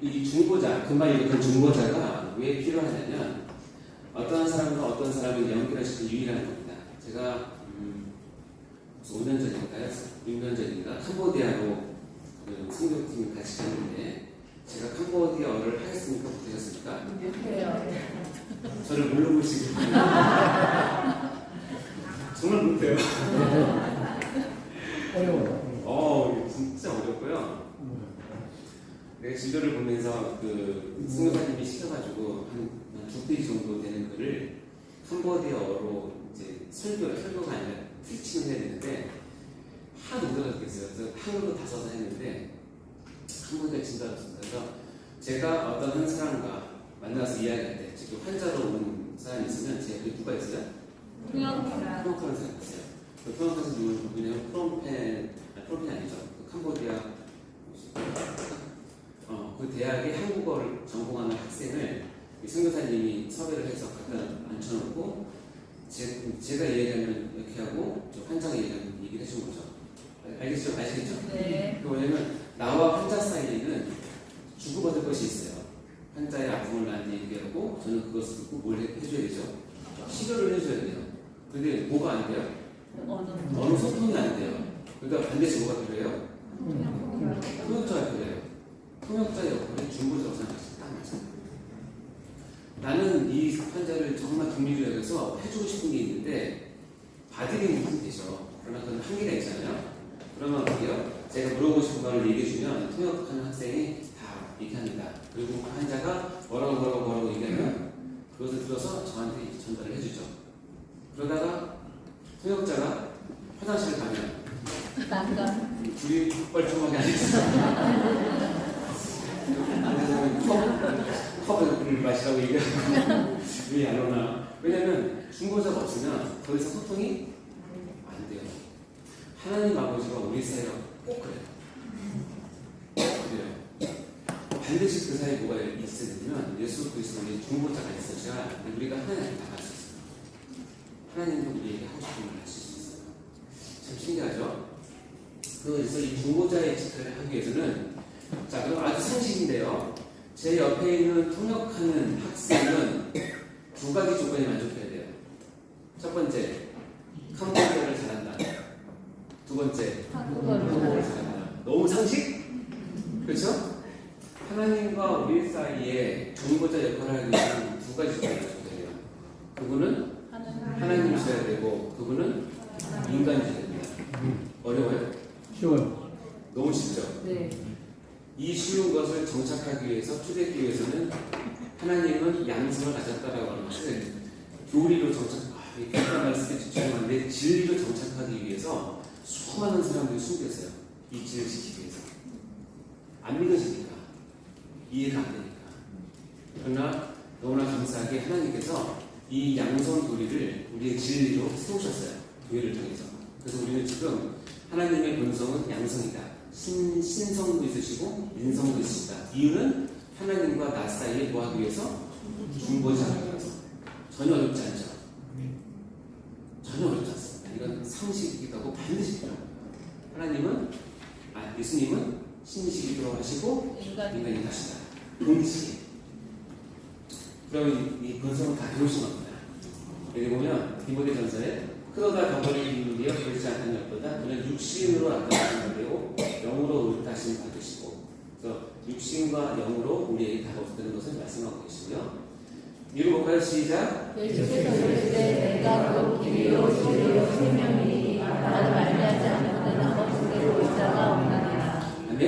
이 중보자, 금방 얘기했던 중보자가 왜 필요하냐면 어떤 사람과 어떤 사람을 연결하시는 유일한 겁니다. 제가 5년 전인가요? 6년 전인가 캄보디아로 선교팀 같이 갔는데 제가 캄보디아어를 하겠습니까? 못하겠습니까? 못해요. 저를 물러보시고 정말 못해요. 어려워요. 진짜 어렵고요. 내가 진도를 보면서 그 선교사님이 시켜가지고 한 2페이지 정도 되는 글을 캄보디아어로 이제 설교가 아니라 피칭을 해야 되는데 하도 못하겠어요. 그래서 한글로 다 써서 했는데 캄보디아 진짜 어렵습니다. 그래서 제가 어떤 한 사람과 만나서 이야기할 때 지금 환자로 온 사람이 있으면 제 옆에 누가 있어요? 프롬펜 사람이 있어요. 그 프롬펜에서 누구냐면 프롬펜이 아니죠. 그 캄보디아 그 대학의 한국어를 전공하는 학생을 선교사님이 섭외를 해서 갖다 앉혀놓고 제가 얘기하면 이렇게 하고 환자가 얘기하면 얘기를 해준 거죠. 아시겠죠? 네. 그 뭐냐면 나와 환자 사이에는 주고받을 것이 있어요. 환자의 아픔을 나한테 얘기하고 저는 그것을 듣고 뭘 해줘야 되죠? 치료를 해줘야 돼요. 근데 뭐가 안 돼요? 어느 소통이 안 돼요. 그러니까 반드시 뭐가 필요해요? 통역자가 필요해요. 통역자 역할의 중보자로 생각하시면 딱 맞아요. 나는 이 환자를 정말 긍휼히 여겨서 해주고 싶은 게 있는데 봐드리는 힘이 되죠. 그러나 그건 한계가 있잖아요. 그러면 어떻게요? 제가 물어보고 싶은 말을 얘기해주면 통역하는 학생이 다 얘기합니다. 그리고 그 환자가 뭐라고 얘기하면 그것을 들어서 저한테 전달을 해주죠. 그러다가 통역자가 화장실을 가면 난감. 둘이 뻘쭘하게 앉아있어요. 컵을 마시라고 얘기하고 왜 안 오나? 왜냐면 중보자가 없으면 더 이상 소통이 안 돼요. 하나님 아버지가 우리 사이가 꼭 그래요. 그래요. 반드시 그 사이에 뭐가 있어야 되면 예수 그리스도의 중보자가 있어야 우리가 하나님께 나갈 수 있어요. 하나님도 우리에게 하고 싶은 걸 하실 수 있어요. 참 신기하죠? 그래서 이 중보자의 역할을 하기 위해서는 자, 그럼 아주 상식인데요. 제 옆에 있는 통역하는 학생은 두 가지 조건에 만족해야 돼요. 첫 번째, 한국어를 잘한다. 두 번째, 한국어를 잘한다. 너무 상식? 그렇죠? 하나님과 우리 사이에 중보자 역할을 하기 위해서는 두 가지 조건에 만족해야 돼요. 그분은 하나님이셔야 되고 그분은 인간이셔야 됩니다. 어려워요? 쉬워요. 너무 쉽죠? 네. 이 쉬운 것을 정착하기 위해서 초대교회에서는 하나님은 양성을 가졌다라고 하는 것을 교리로 이 간단한 말씀에 집중하는데 진리로 정착하기 위해서 수많은 사람들이 숨겼어요. 이 진리를 지키기 위해서. 안 믿어지니까. 이해가 안 되니까. 그러나 너무나 감사하게 하나님께서 이 양성 교리를 우리의 진리로 세우셨어요. 교회를 통해서. 그래서 우리는 지금 하나님의 본성은 양성이다. 신성도 있으시고 인성도 있으시다. 이유는 하나님과 나 사이에 뭐 하기 위해서? 중보자를 위해서. 전혀 어렵지 않죠. 전혀 어렵지 않습니다. 이건 상식이기도 하고 반드시 필요합니다. 예수님은 신이시기도 하시고 인간이 하시다. 동시에. 그럼 이 본성은 다 배우신 겁니다. 여기 보면 디모데전서에 크로다 덩어리 이루리여 그렇지 않다는 것보다 그는 육신으로 아까우신 되고 영으로 의롭다심 받으시고 그래서 육신과 영으로 우리에게 다가오셨다는 것을 말씀하고 계시고요. 읽어볼까요? 시작. 예수께서 이르시되 내가 곧 길이요 진리요 생명이니 나를 말미암지 않고는 아버지께로 올 자가 없느니라. 아멘.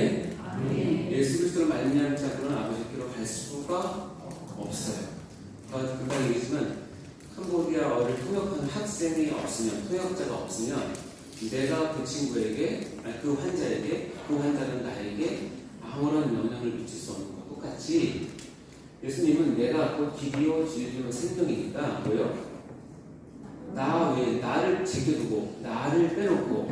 예수 그리스도를 말미암지 않고는 아버지께로 갈 수가 없어요. 금방 얘기했지만 캄보디아어를 통역하는 학생이 없으면, 통역자가 없으면 내가 그 친구에게, 그 환자에게, 그 환자는 나에게 아무런 영향을 미칠 수 없는 것과 똑같이 예수님은 내가 곧 길이요 진리요 생명이니까 뭐요? 나 외에 나를 제껴두고 나를 빼놓고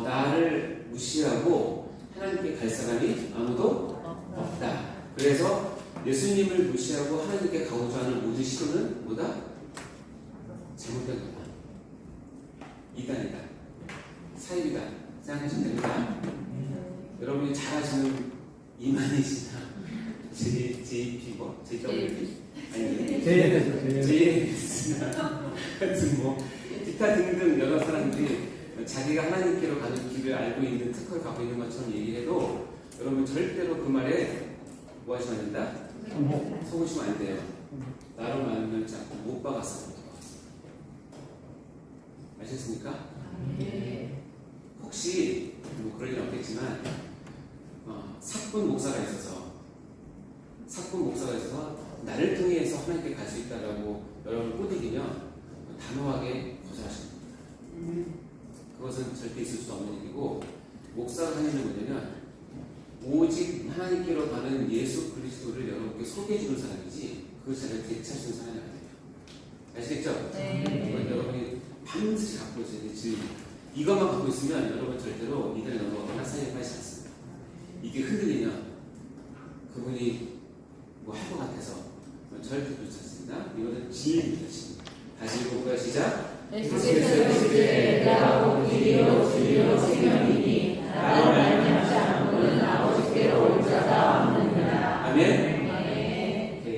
나를 무시하고 하나님께 갈 사람이 아무도 없다. 그래서 예수님을 무시하고 하나님께 가고자 하는 모든 시도는 뭐다? 잘못된 거다. 이단이다. 사입이다. 생각하시면 됩니다. 여러분이 잘 아시는 이만희시나 JP JWP 아니 JS나 같은 기타 등등 여러 사람들이 자기가 하나님께로 가는 길을 알고 있는 특허를 갖고 있는 것처럼 얘기해도 여러분 절대로 그 말에 뭐 하시면 안 된다? 속으시면 안 돼요. 나로 말하지 않고 못 박았어요. 아셨습니까? 혹시 그럴 일 없겠지만 사꾼 목사가 있어서 나를 통해서 하나님께 갈 수 있다라고 여러분을 꾸짖으면 단호하게 거절하시는 겁니다. 그것은 절대 있을 수 없는 일이고 목사가 하는 일은 뭐냐면 오직 하나님께로 가는 예수 그리스도를 여러분께 소개해주는 사람이지 그 자리를 대체해주는 사람이 아니에요. 아시겠죠? 네. 여러분이 반드시 갖고 있어야 돼. 진리. 이것만 갖고 있으면 여러분 절대로 이들을 넘어가거나 사이에 빠지지 않습니다. 이게 흔들리면 그분이 뭐 할 것 같아서 절대 그렇지 않습니다. 이거는 진리입니다. 진리. 다시 읽어볼까요? 시작. 예수께서 이르시되 내가 곧 길이요 진리요 생명이니 나를 말미암지 않고는 아버지께로 올 자가 없느니라. 아멘. 오케이.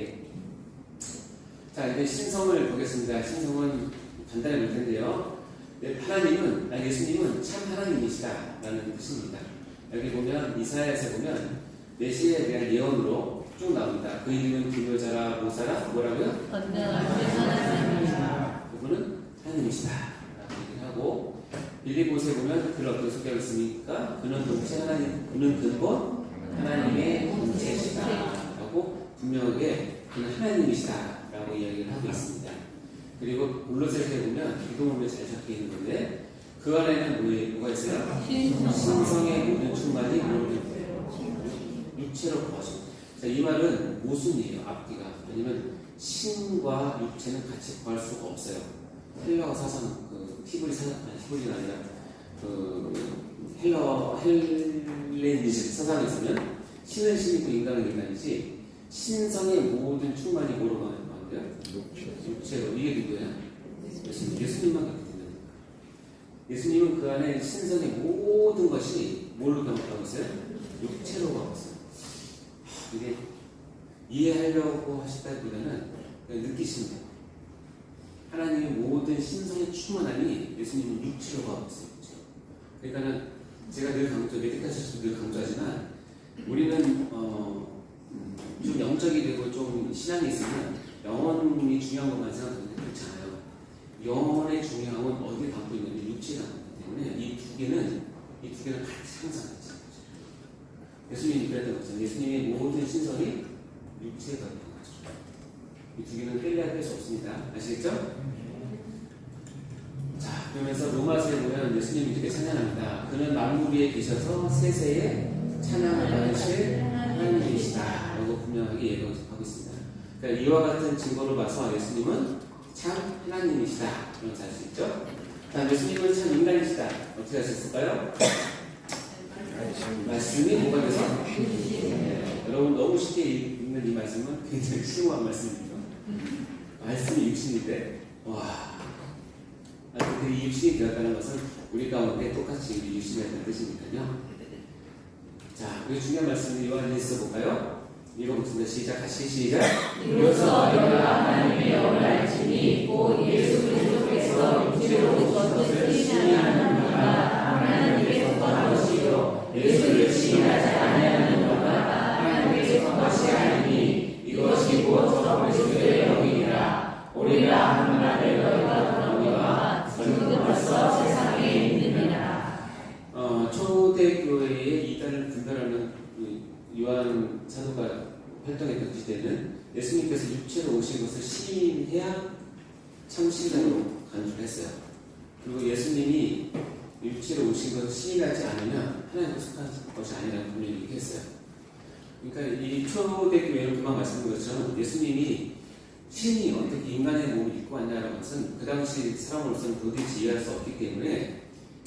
자, 이제 신성을 보겠습니다. 신성은 간단히 볼 텐데요. 예수님은 참 하나님이시다라는 뜻입니다. 여기 보면 이사야에서 보면 메시아에 대한 예언으로 쭉 나옵니다. 그 이름은 기묘자라 모사라 뭐라고요? 전능하신 하나님이시라. 그분은 하나님이시다 라고 얘기를 하고 빌립보서에 보면 그를 어떻게 소개하고 있습니까? 그는 동체 하나님, 그는 근본 하나님의 동체시다 라고 분명하게 그는 하나님이시다 라고 이야기를 하고 있습니다. 그리고 골로새서에 보면 기도문에 잘 적혀 있는 건데 그 안에는 뭐가 있어요? 신성의 모든 충만이 육체로 거하시고. 자, 이 말은 모순이에요. 앞뒤가. 왜냐면 신과 육체는 같이 구할 수가 없어요. 헬라어 사상, 히브리가 아니라 헬레니즘 사상에서는 신은 신이고 인간은 인간이지 신성의 모든 충만이 뭐로 가는데요? 육체로. 이게 누구예요? 예수님만 그렇게 된다는 거예요. 예수님은 그 안에 신성의 모든 것이 뭘로 가고 있어요? 육체로 가고 있어요. 이게 이해하려고 하시다기보다는 그냥 느끼시면 돼요. 하나님의 모든 신성의 충만함이 예수님은 육체로 가고 있어요. 그러니까는 제가 늘 메디카처에서 늘 강조하지만 우리는 좀 영적이 되고 좀 신앙이 있으면 영혼이 중요한 것만 생각하는데 그렇지 않아요. 영혼의 중요함은 어디에 담고 있는지 육체에 담고 있기 때문에 이 두 개는 같이 항상 있죠. 예수님이 그랬던 것처럼 예수님의 모든 신성이 육체에 담고 있는 거죠. 이 두 개는 뗄래야 뗄 수 없습니다. 아시겠죠? 자, 그러면서 로마서에 보면 예수님이 이렇게 찬양합니다. 그는 만물 위에 계셔서 세세에 찬양을 받으실 하나님이시다 라고 분명하게 예고하고 있습니다. 그러니까 이와 같은 증거를 봐서 예수님은 참 하나님이시다 이렇게 알 수 있죠. 자, 예수님은 참 인간이시다. 어떻게 할 수 있을까요? 말씀이 뭐가 돼서? 네, 여러분 너무 쉽게 읽는 이 말씀은 굉장히 심오한 말씀이죠. 말씀이 육신인데 와, 근데 이 육신이 되었다는 것은 우리 가운데 똑같이 육신이라는 뜻이니까요. 자, 그리고 중요한 말씀을 요한일서 볼까요? 읽어보겠습니다. 시작. 같이 시작. 이로써 너희가 하나님의 영을 알지니 곧 예수 그리스도께서 육체로 오신 것을 시인하는 자가 하나님께 속한 것이요 예수를 시인하지 아니하는 자가 하나님께 속한 것이 아니니 이것이 곧 저 그리스도의 영이니라. 오리라 한 말을 너희가 들었노라. 지금 벌써 세상에 있느니라. 초대교회의 이단을 분별하는 요한 사도가 활동했던 시대는 예수님께서 육체로 오신 것을 시인해야 참 신자로 간주를 했어요. 그리고 예수님이 육체로 오신 것을 시인하지 않으면 하나님께 속한 것이 아니라고 분명히 얘기했어요. 그러니까 이 초대교회는 그만 말씀드린 것처럼 예수님이 신이 어떻게 인간의 몸을 입고 왔냐는 것은 그 당시 사람으로서는 도대체 이해할 수 없기 때문에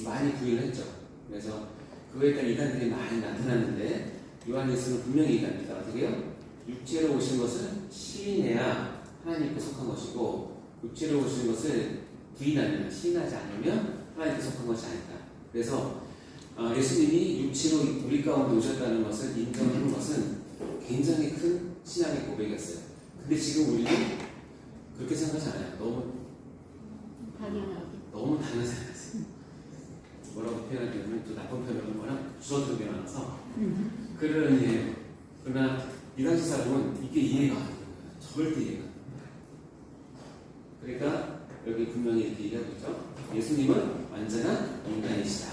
많이 부인을 했죠. 그래서 그거에 따른 이단들이 많이 나타났는데 요한일서는 분명히 얘기합니다. 어떻게 해요? 육체로 오신 것을 시인해야 하나님께 속한 것이고 육체로 오신 것을 부인하면 시인하지 않으면 하나님께 속한 것이 아니다. 그래서 예수님이 육체로 우리 가운데 오셨다는 것을 인정하는 것은 굉장히 큰 신앙의 고백이었어요. 근데 지금 우리는 그렇게 생각하지 않아요. 너무 당연하게 생각했어요. 뭐라고 표현하냐면 또 나쁜 표현은 워낙 주어들은 게 많아서 그러니 그러나 이 당시 사람은 이게 이해가 안 돼요. 절대 이해가 안 돼요. 그러니까 여기 분명히 이렇게 얘기하고 있죠. 예수님은 완전한 인간이시다.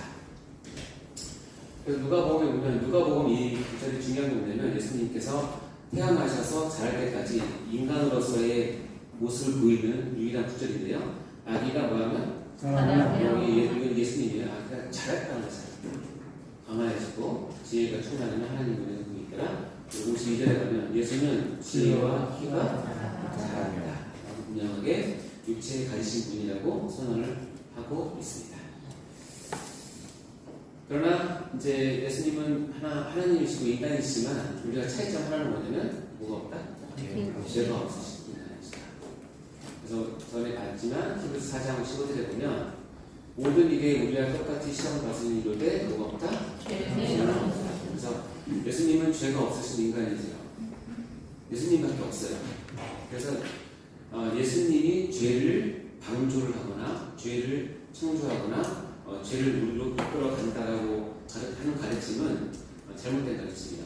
그래서 누가복음에 보면 누가복음 이 구절이 중요한 게 뭐냐면 예수님께서 태어나셔서 자랄 때까지 인간으로서의 모습을 보이는 유일한 구절인데요. 아기가 뭐하면 여기 예수님이에요. 아기가 자랐다는 것을 강화해지고 지혜가 충만하면 하나님 눈에 보고 있더라. 52절에 가면 예수는 지혜와 키가 자랍니다. 분명하게 육체에 가지신 분이라고 선언을 하고 있습니다. 그러나 이제 예수님은 하나님이시고 인간이시지만 우리가 차이점 하나는 뭐냐면 뭐가 없다? 죄가 없으신 인간이시다. 그래서 전에 봤지만 히브리서 4장 15절에 보면 모든 일에 우리와 똑같이 시험을 받으니 이르되 뭐가 없다? 죄가 없다. 그래서 예수님은 죄가 없으신 인간이세요. 예수님밖에 없어요. 그래서 예수님이 죄를 방조를 하거나 죄를 청조하거나 죄를 우리로 이끌어 간다라고 하는 가르침은 잘못된 가르침이에요.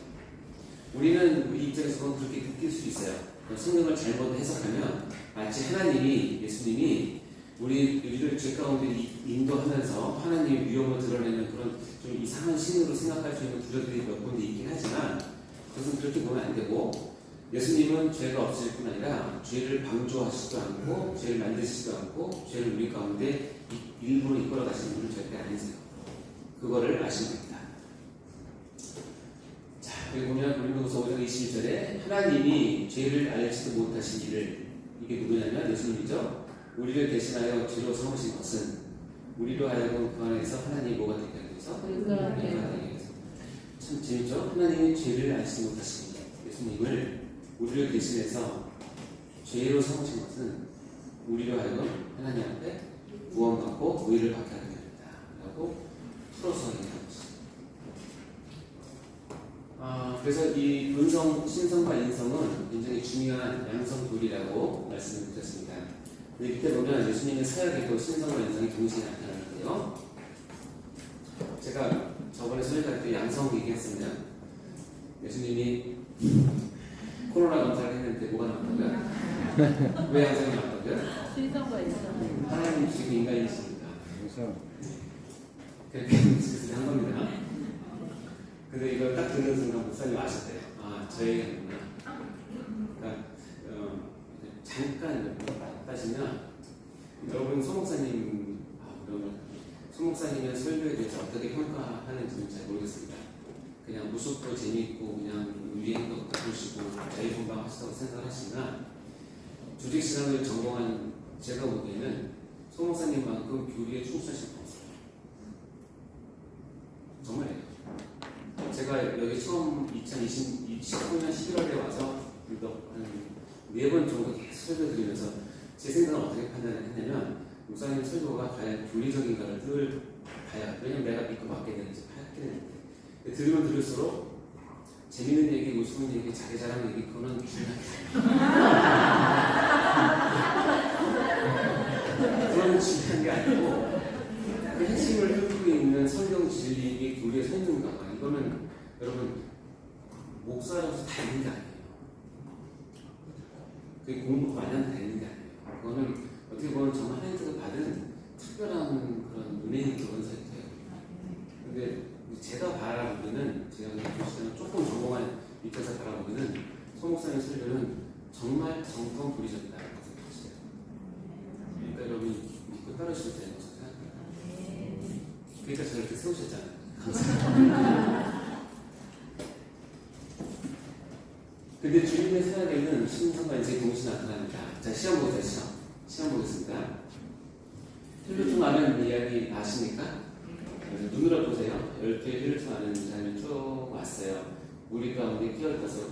우리는 우리 입장에서 보면 그렇게 느낄 수 있어요. 성경을 잘못 해석하면 마치 하나님이, 예수님이 우리를 죄 가운데 인도하면서 하나님의 위엄을 드러내는 그런 좀 이상한 신으로 생각할 수 있는 구절들이 몇 군데 있긴 하지만 그것은 그렇게 보면 안 되고, 예수님은 죄가 없으실 뿐 아니라 죄를 방조하시지도 않고 죄를 만드시지도 않고 죄를 우리 가운데 일부러 이끌어 가시는 분은 절대 아니세요. 그거를 아시면 됩니다. 자, 여기 보면 고린도후서 5장 21절에 하나님이 죄를 알지도 못하신 이를, 이게 누구냐면 예수님이죠. 우리를 대신하여 죄로 삼으신 것은 우리로 하여금 그 안에서 하나님이 뭐가 되게 하기 위해서? 그러게. 참 재밌죠? 하나님이 죄를 알지 못하신 예수님을 우리를 대신해서 죄로 삼으신 것은 우리로 하여금 하나님 앞에 구원받고 의를 받게 하게 됩니다. 라고 풀어서 얘기하고 있습니다. 그래서 이 본성, 신성과 인성은 굉장히 중요한 양성돌이라고 말씀을 드렸습니다. 근데 밑에 보면 예수님의 사역에도 신성과 인성이 동시에 나타나는데요. 제가 저번에 설교할 때 양성 얘기했습니다. 예수님이 코로나 검사를 했는데 뭐가 나왔다고요? 왜 양성이 나왔다고요? 신성과 있어. 하나님 지금 인간이시니까. 그래서 그렇게 한 겁니다. 근데 이걸 딱 듣는 순간 목사님 아셨대요. 아, 저 얘기구나. 그러니까 잠깐 따지면 여러분 소 목사님, 그러면 소 목사님의 설교에 대해서 어떻게 평가하는지는 잘 모르겠습니다. 그냥 무섭고 재미있고 그냥 유행도 보시고 자유분방 하시다고 생각하시나, 주직신앙을 전공한 제가 보기에는 소 목사님만큼 교리에 충실하신 분 없어요. 정말요. 제가 여기 처음 2019년 11월에 와서 한 4번 정도 계속 설교 드리면서 제 생각은 어떻게 판단을 했냐면, 목사님 설교가 과연 교리적인가를 늘 봐야, 왜냐면 내가 믿고 받게 되는지 파악게 되는데, 들으면 들을수록 재밌는 얘기, 웃기는 얘기, 자기 자랑 얘기, 그거는 그건 중요한 게 아니고, 그 핵심을 뚫고 있는 성경 진리, 이게 교리에 서 있는가, 이거는 여러분 목사로서 다 있는 게 아니에요. 그게 공부 많이 하면 다 있는 게 아니에요. 그거는 어떻게 보면 정말 하나님께서 받은 특별한 그런 은혜인 그런 사이트예요. 근데 제가 바라보기는, 제가 교시자는 조금 전공한 밑에서 바라보기는 소 목사님 설교는 정말 정통 교리적이다 라고 생각하시죠. 그러니까 여러분 믿고 따르셔도 되는 거죠. 그러니까 저를 이렇게 세우셨잖아요. 감사합니다. 근데 주님의 사역에는 신성과 인생이 동시에 나타납니다. 자, 시험 보세요. 시험 보겠습니다. 힐루통 아는 이야기 아십니까? 눈으로 보세요. 10개의 힐루통 아는 장면 쭉 왔어요. 우리 가운데 끼어들어서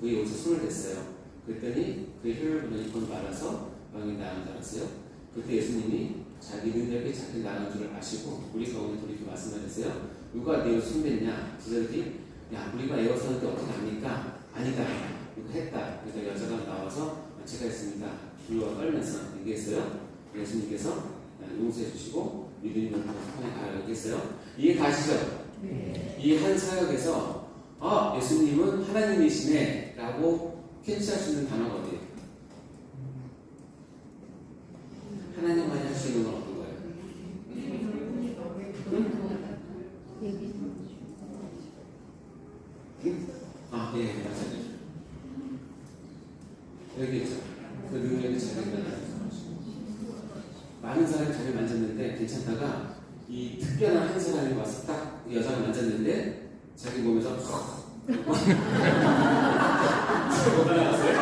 그의 옷에 손을 댔어요. 그랬더니 그의 혈을 보더니 곧 말아서 왕이 나은 줄 알았어요. 그때 예수님이 자기 능력이 자기 나은 줄을 아시고 우리 가운데 돌이켜 말씀하셨어요. 누가 내 옷을 손댔냐? 제자들이 야, 우리가 에워싸는데 어떻게 합니까? 아니다. 이거 했다. 그러니까 여자가 나와서 제가 했습니다. 불과 떨면서 얘기했어요. 예수님께서 용서해 주시고 믿음이 넘쳐서 편에 가라고 했어요. 이해 가시죠? 네. 이 한 사역에서 예수님은 하나님이시네 라고 캐치할 수 있는 단어가 어디예요? 하나님만이 할 수 있는 건 어떤 거예요? 예, 맞아요. 여기 있죠. 그 능력이 자기가 많은 사람이 자기를 만졌는데 괜찮다가 이 특별한 한 사람이 와서 딱 여자가 만졌는데 자기 몸에서 뭐가 나왔어요?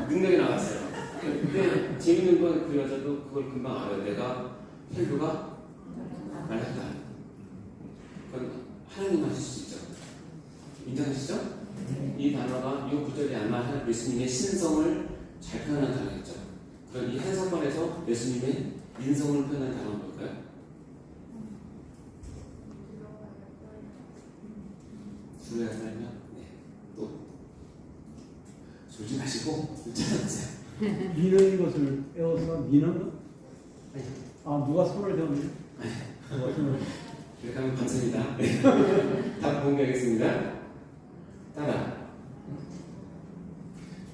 능력이 나왔어요. 근데 재밌는 건 그 여자도 그걸 금방 알아요. 내가 혈류가 말랐다. 그건 하나님 하실 수 있죠. 인정하시죠? 이 단어가, 이 구절이 아마 예수님의 신성을 잘 표현한 단어겠죠. 그럼 이 한 사건에서 예수님의 인성을 표현한 단어는 뭘까요? 주의가 살면, 네. 또, 졸지 마시고, 찾아보세요. 미는 것을 에워서 미는 것? 누가 손을 대었네? 누가 손을. 이렇게 하면 감사합니다. 답 공개하겠습니다. 따라.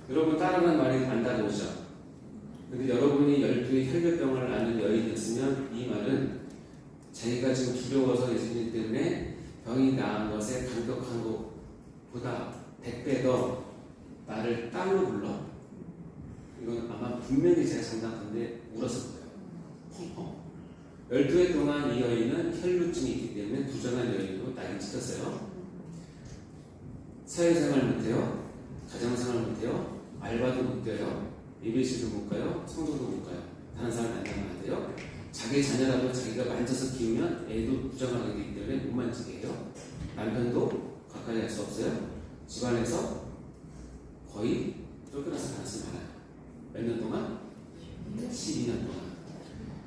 여러분 따라는 말이 안 다가오죠. 근데 여러분이 12의 혈류병을 앓는 여인이었으면 이 말은 자기가 지금 두려워서 예수님 때문에 병이 나은 것에 감격한 것보다 100배 더 나를 딸로 불러. 이건 아마 분명히 제가 장담하는데 울었을 거예요. 12회 동안 이 여인은 혈류증이 있기 때문에 부정한 여인으로 낙인 찍혔어요. 사회생활 못해요. 가정생활 못해요. 알바도 못 돼요. 예배실도 못 가요. 성도도 못 가요. 다른 사람 만나면 안 돼요. 자기 자녀라도 자기가 만져서 키우면 애도 부정하게 되기 때문에 못 만지게 해요. 남편도 가까이 할 수 없어요. 집안에서 거의 쫓겨나서 가능성이 많아요. 몇 년 동안? 12년 동안.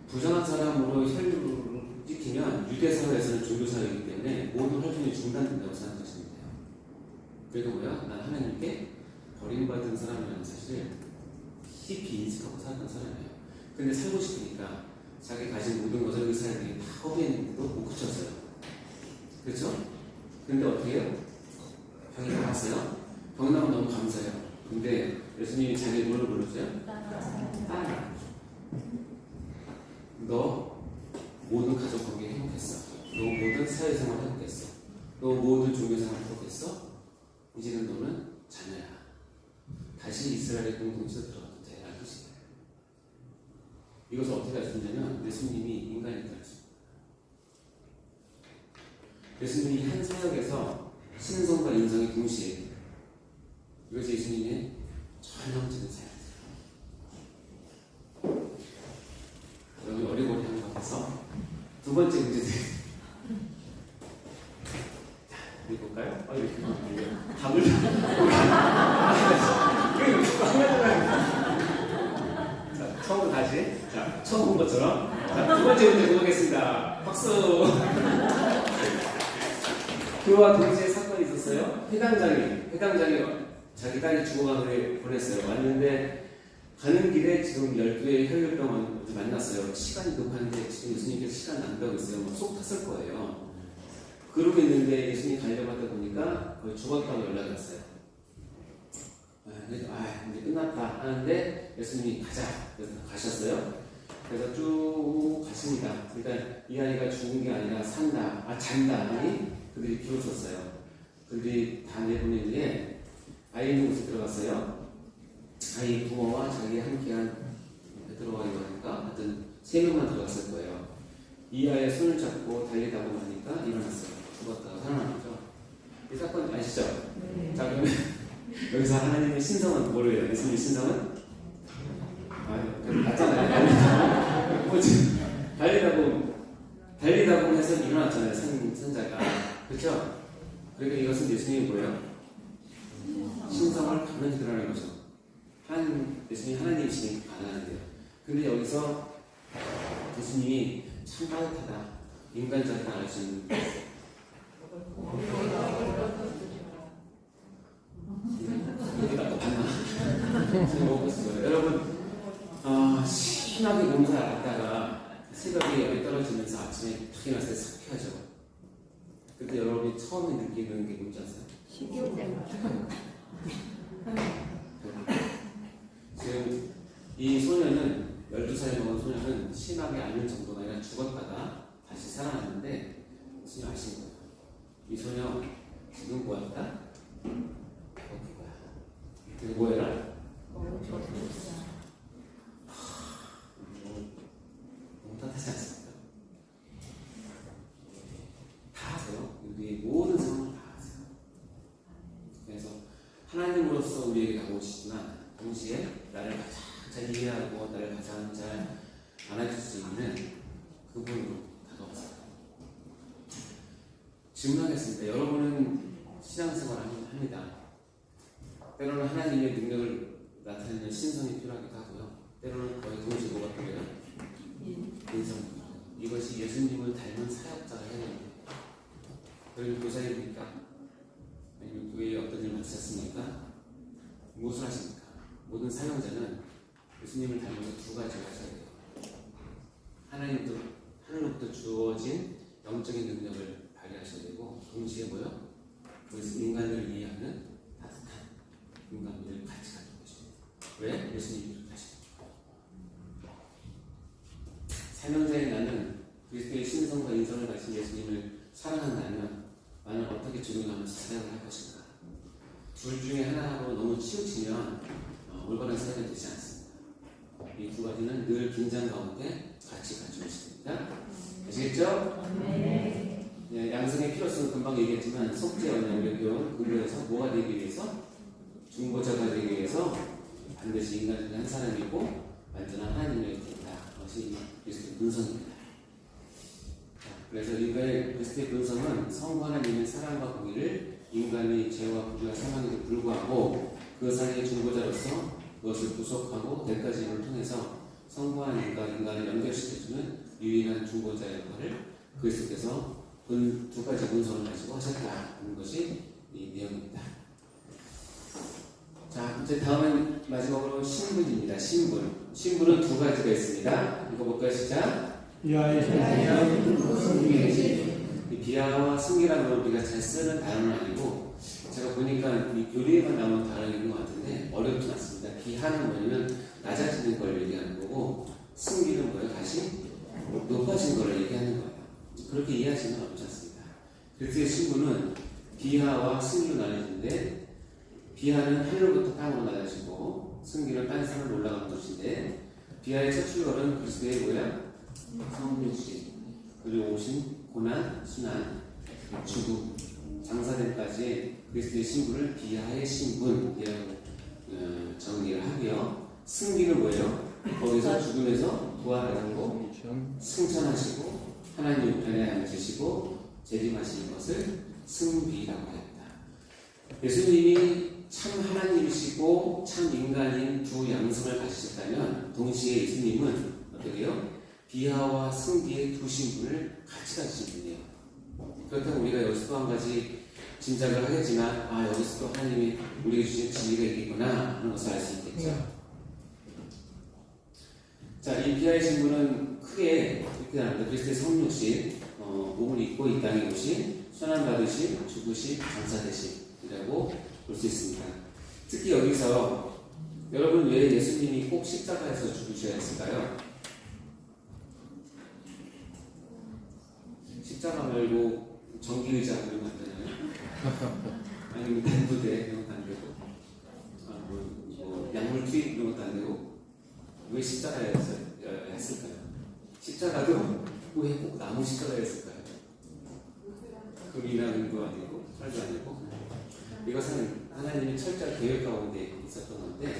부정한 사람으로 혈류를 찍히면 유대사회에서는 종교사회이기 때문에 모든 활동이 중단된다고 생각하시면 돼요. 그래도 뭐야? 난 하나님께 버림받은 사람이라는 사실을 깊이 인식하고 살았던 사람이에요. 근데 살고 싶으니까 자기 가진 모든 것을 의사에게 다 허비했는데도 못 그쳤어요. 그렇죠? 근데 어떻게 해요? 병이 나왔어요. 병 나면 너무 감사해요. 근데 예수님이 자기 뭐를 불렀어요? 딸. 너 모든 가족 관계 행복했어. 너 모든 사회생활 행복했어. 너 모든 종교생활 행복했어. 이제는 너는 자녀야. 다시 이스라엘의 공동체에 들어가도 돼. 라는 뜻이에요. 이것을 어떻게 할 수 있냐면 예수님이 인간이다 할 수 있어요. 예수님이 한 사역에서 신성과 인성이 동시에 이것이 예수님의 전형적인 사역이에요. 여러분 어리버리한 것 같아서 두 번째 문제 드리겠습니다. 자, 우리 볼까요? 답을 자, 처음부터 다시. 자, 처음 본 것처럼. 자, 두 번째 문제 보겠습니다. 박수. 그와 동시에 사건이 있었어요. 회당장이 자기 딸이 죽어가는 보냈어요. 왔는데 가는 길에 지금 12의 혈류병을 만났어요. 시간이 급한데 지금 예수님께서 시간 낭비하고 있어요. 뭐 속 탔을 거예요. 그러고 있는데 예수님이 가려고 하다 보니까 거의 죽었다고 연락이 왔어요. 그래서 이제 끝났다 하는데 예수님이 가자. 그래서 가셨어요. 그래서 쭉 가십니다. 그러니까 이 아이가 죽은 게 아니라 잔다 하니 그들이 비웃었어요. 그들이 다 내보낸 뒤에 아이 있는 곳에 들어갔어요. 아이 부모와 자기 함께한 베드로와 요한이니까 하여튼 3명만 들어갔을 거예요. 이 아이의 손을 잡고 달리다 보니까 일어났어요. 죽었다가 살아났죠. 이 사건 아시죠? 네. 자 그러면 여기서 하나님의 신성은 뭐예요? 예수님의 신성은? 맞잖아요. 뭐지? 달리다 보면 해서 일어났잖아요. 선자가. 그렇죠? 그러니까 이것은 예수님이 뭐예요? 신성을 가만히 드러내는 거죠. 예수님이 하나님이시니 가능한데요. 근데 여기서 예수님이 참 따뜻하다. 인간적이다 알 수 있는 여기가 또 봤나? 여러분 심하게 몸살 앓다가 새벽에 열이 떨어지면서 아침에 탁 일어났을 때 상쾌하죠. 그때 여러분이 처음에 느끼는 게 뭔지 아세요? 지금 이 소녀는 12살에 먹은 소녀는 심하게 앓는 정도가 아니라 죽었다가 다시 살아났는데 무슨 아시는 거예요? 이 소녀 지금 뭐였다? 배고픈 거야. 그게 뭐해라? 너무 따뜻하지 않습니까? 다 아세요. 우리의 모든 상황을 다 아세요. 그래서 하나님으로서 우리에게 다가오시지만 동시에 나를 가장 잘 이해하고 나를 가장 잘 안아줄 수 있는 그분으로 다가오세요. 질문하겠습니다. 여러분은 신앙생활을 합니다. 때로는 하나님의 능력을 나타내는 신성이 필요하기도 하고요. 때로는 거의 동시에 뭐가 필요해요? 인성. 이것이 예수님을 닮은 사역자가 해야 됩니다. 여러분 교사입니까? 아니면 교회에 어떤 일을 맡으셨습니까? 무엇을 하십니까? 모든 사용자는 예수님을 닮아서 두 가지를 하셔야 돼요. 하나로부터 주어진 영적인 능력을 발휘하셔야 되고 동시에 뭐요? 그래서 인간을 이해하는 따뜻한 인간들을 같이 가진 것입니다. 왜? 예수님이 그렇게 하시죠. 사명자인 나는 그리스도의 신성과 인성을 가진 예수님을 사랑한다면 나는 어떻게 적용하면서 사역을 할 것인가? 둘 중에 하나로 너무 치우치면 올바른 사역이 되지 않습니다. 이 두 가지는 늘 긴장 가운데 같이 가지고 있습니다. 아시겠죠? 네. 네, 양성의 필요성은 금방 얘기했지만 속죄 언약을 배운 근거에서 뭐가 되기 위해서? 중보자가 되기 위해서 반드시 인간 중에 한 사람이고 완전한 하나님이 된다. 그것이 그리스도의 본성입니다. 그래서 인간의 그리스도의 본성은 성부 하나님의 사랑과 공의를 인간의 죄와 부조와 사망에도 불구하고 그 사이의 중보자로서 그것을 구속하고 대가지임을 통해서 성부 하나님과 인간을 연결시켜주는 유일한 중보자 역할을 그리스도께서 두 가지 본성을 가지고 하셨다는 것이 이 내용입니다. 자, 이제 다음은 마지막으로 신분입니다. 신분은 두 가지가 있습니다. 읽어볼까요? 시작. 비하의 이 비하와 승기라는 걸 우리가 잘 쓰는 단어는 아니고 제가 보니까 이 교리에만 나오는 단어인 것 같은데 어렵진 않습니다. 비하는 뭐냐면 낮아지는 걸 얘기하는 거고 승기는 뭐예요? 다시 높아진 걸 얘기하는 거예요. 그렇게 이해하시면 어렵지 않습니다. 그리스도의 신분은 비하와 승기로 나눠지는데 비하는 하늘로부터 땅으로 낮아지고 승기는 땅 산으로 올라가는 것인데 비하의 첫 출발은 그리스도의 뭐야? 성육신 그리고 오신 고난, 순환, 죽음, 장사됨까지의 그리스도의 신분을 비하의 신분이라고 정리를 하고요. 승기는 뭐예요? 거기서 죽음에서 부활하고 승천하시고 하나님 우편에 앉으시고 재림하시는 것을 승비라고 합니다. 예수님이 참 하나님이시고 참 인간인 두 양성을 가지셨다면 동시에 예수님은 어떻게 해요? 비하와 승기의 두 신분을 같이 가지신 분이에요. 그렇다고 우리가 여기서 또 한 가지 짐작을 하겠지만 여기서 또 하나님이 우리에게 주신 진리가 있겠구나 하는 것을 알 수 있겠죠. 자, 이 비하의 신분은 크게 이렇게 나옵니다. 그리스도의 성육신, 몸을 입고 이 땅에 오신 순환받으신, 죽으신, 장사되신이라고 볼 수 있습니다. 특히 여기서 여러분 왜 예수님이 꼭 십자가에서 죽으셔야 했을까요? 십자가 말고 전기의자 이런 거 되나요? 아니면 단부대 이런 것도 안 되고 뭐 약물 투입 이런 것도 안 되고 왜 십자가에서 했을까요? 십자가도 왜 꼭 나무 십자가였을까요? 금이나 은도 아니고 철도 아니고 이것은 하나님의 철저한 계획 가운데 있었던 건데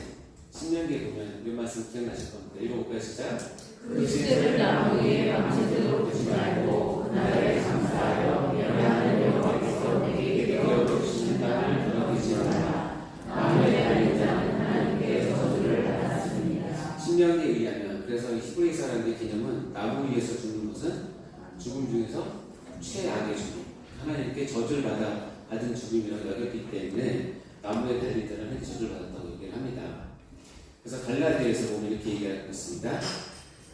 신명기에 보면 이 말씀 기억나실 겁니다. 읽어볼까요? 시작. 그리스도를 나무 위에 밤새도록 두지 말고 그날에 감사하여 예배하는 여호와께서 내게 되어 주시는 땅을 돌아보시라. 나무에 달린 자는 하나님께 저주를 받았습니다. 신명기에 의하면 그래서 히브리 사람들의 개념은 나무 위에서 죽는 것은 죽음 중에서 최악의 죽음, 하나님께 저주를 받은 죽음이라고 여겼기 때문에 나무에 달린 자는 하나님께 저주를 받았다고 얘기를 합니다. 그래서 갈라디아에서 보면 이렇게 얘기하고 있습니다.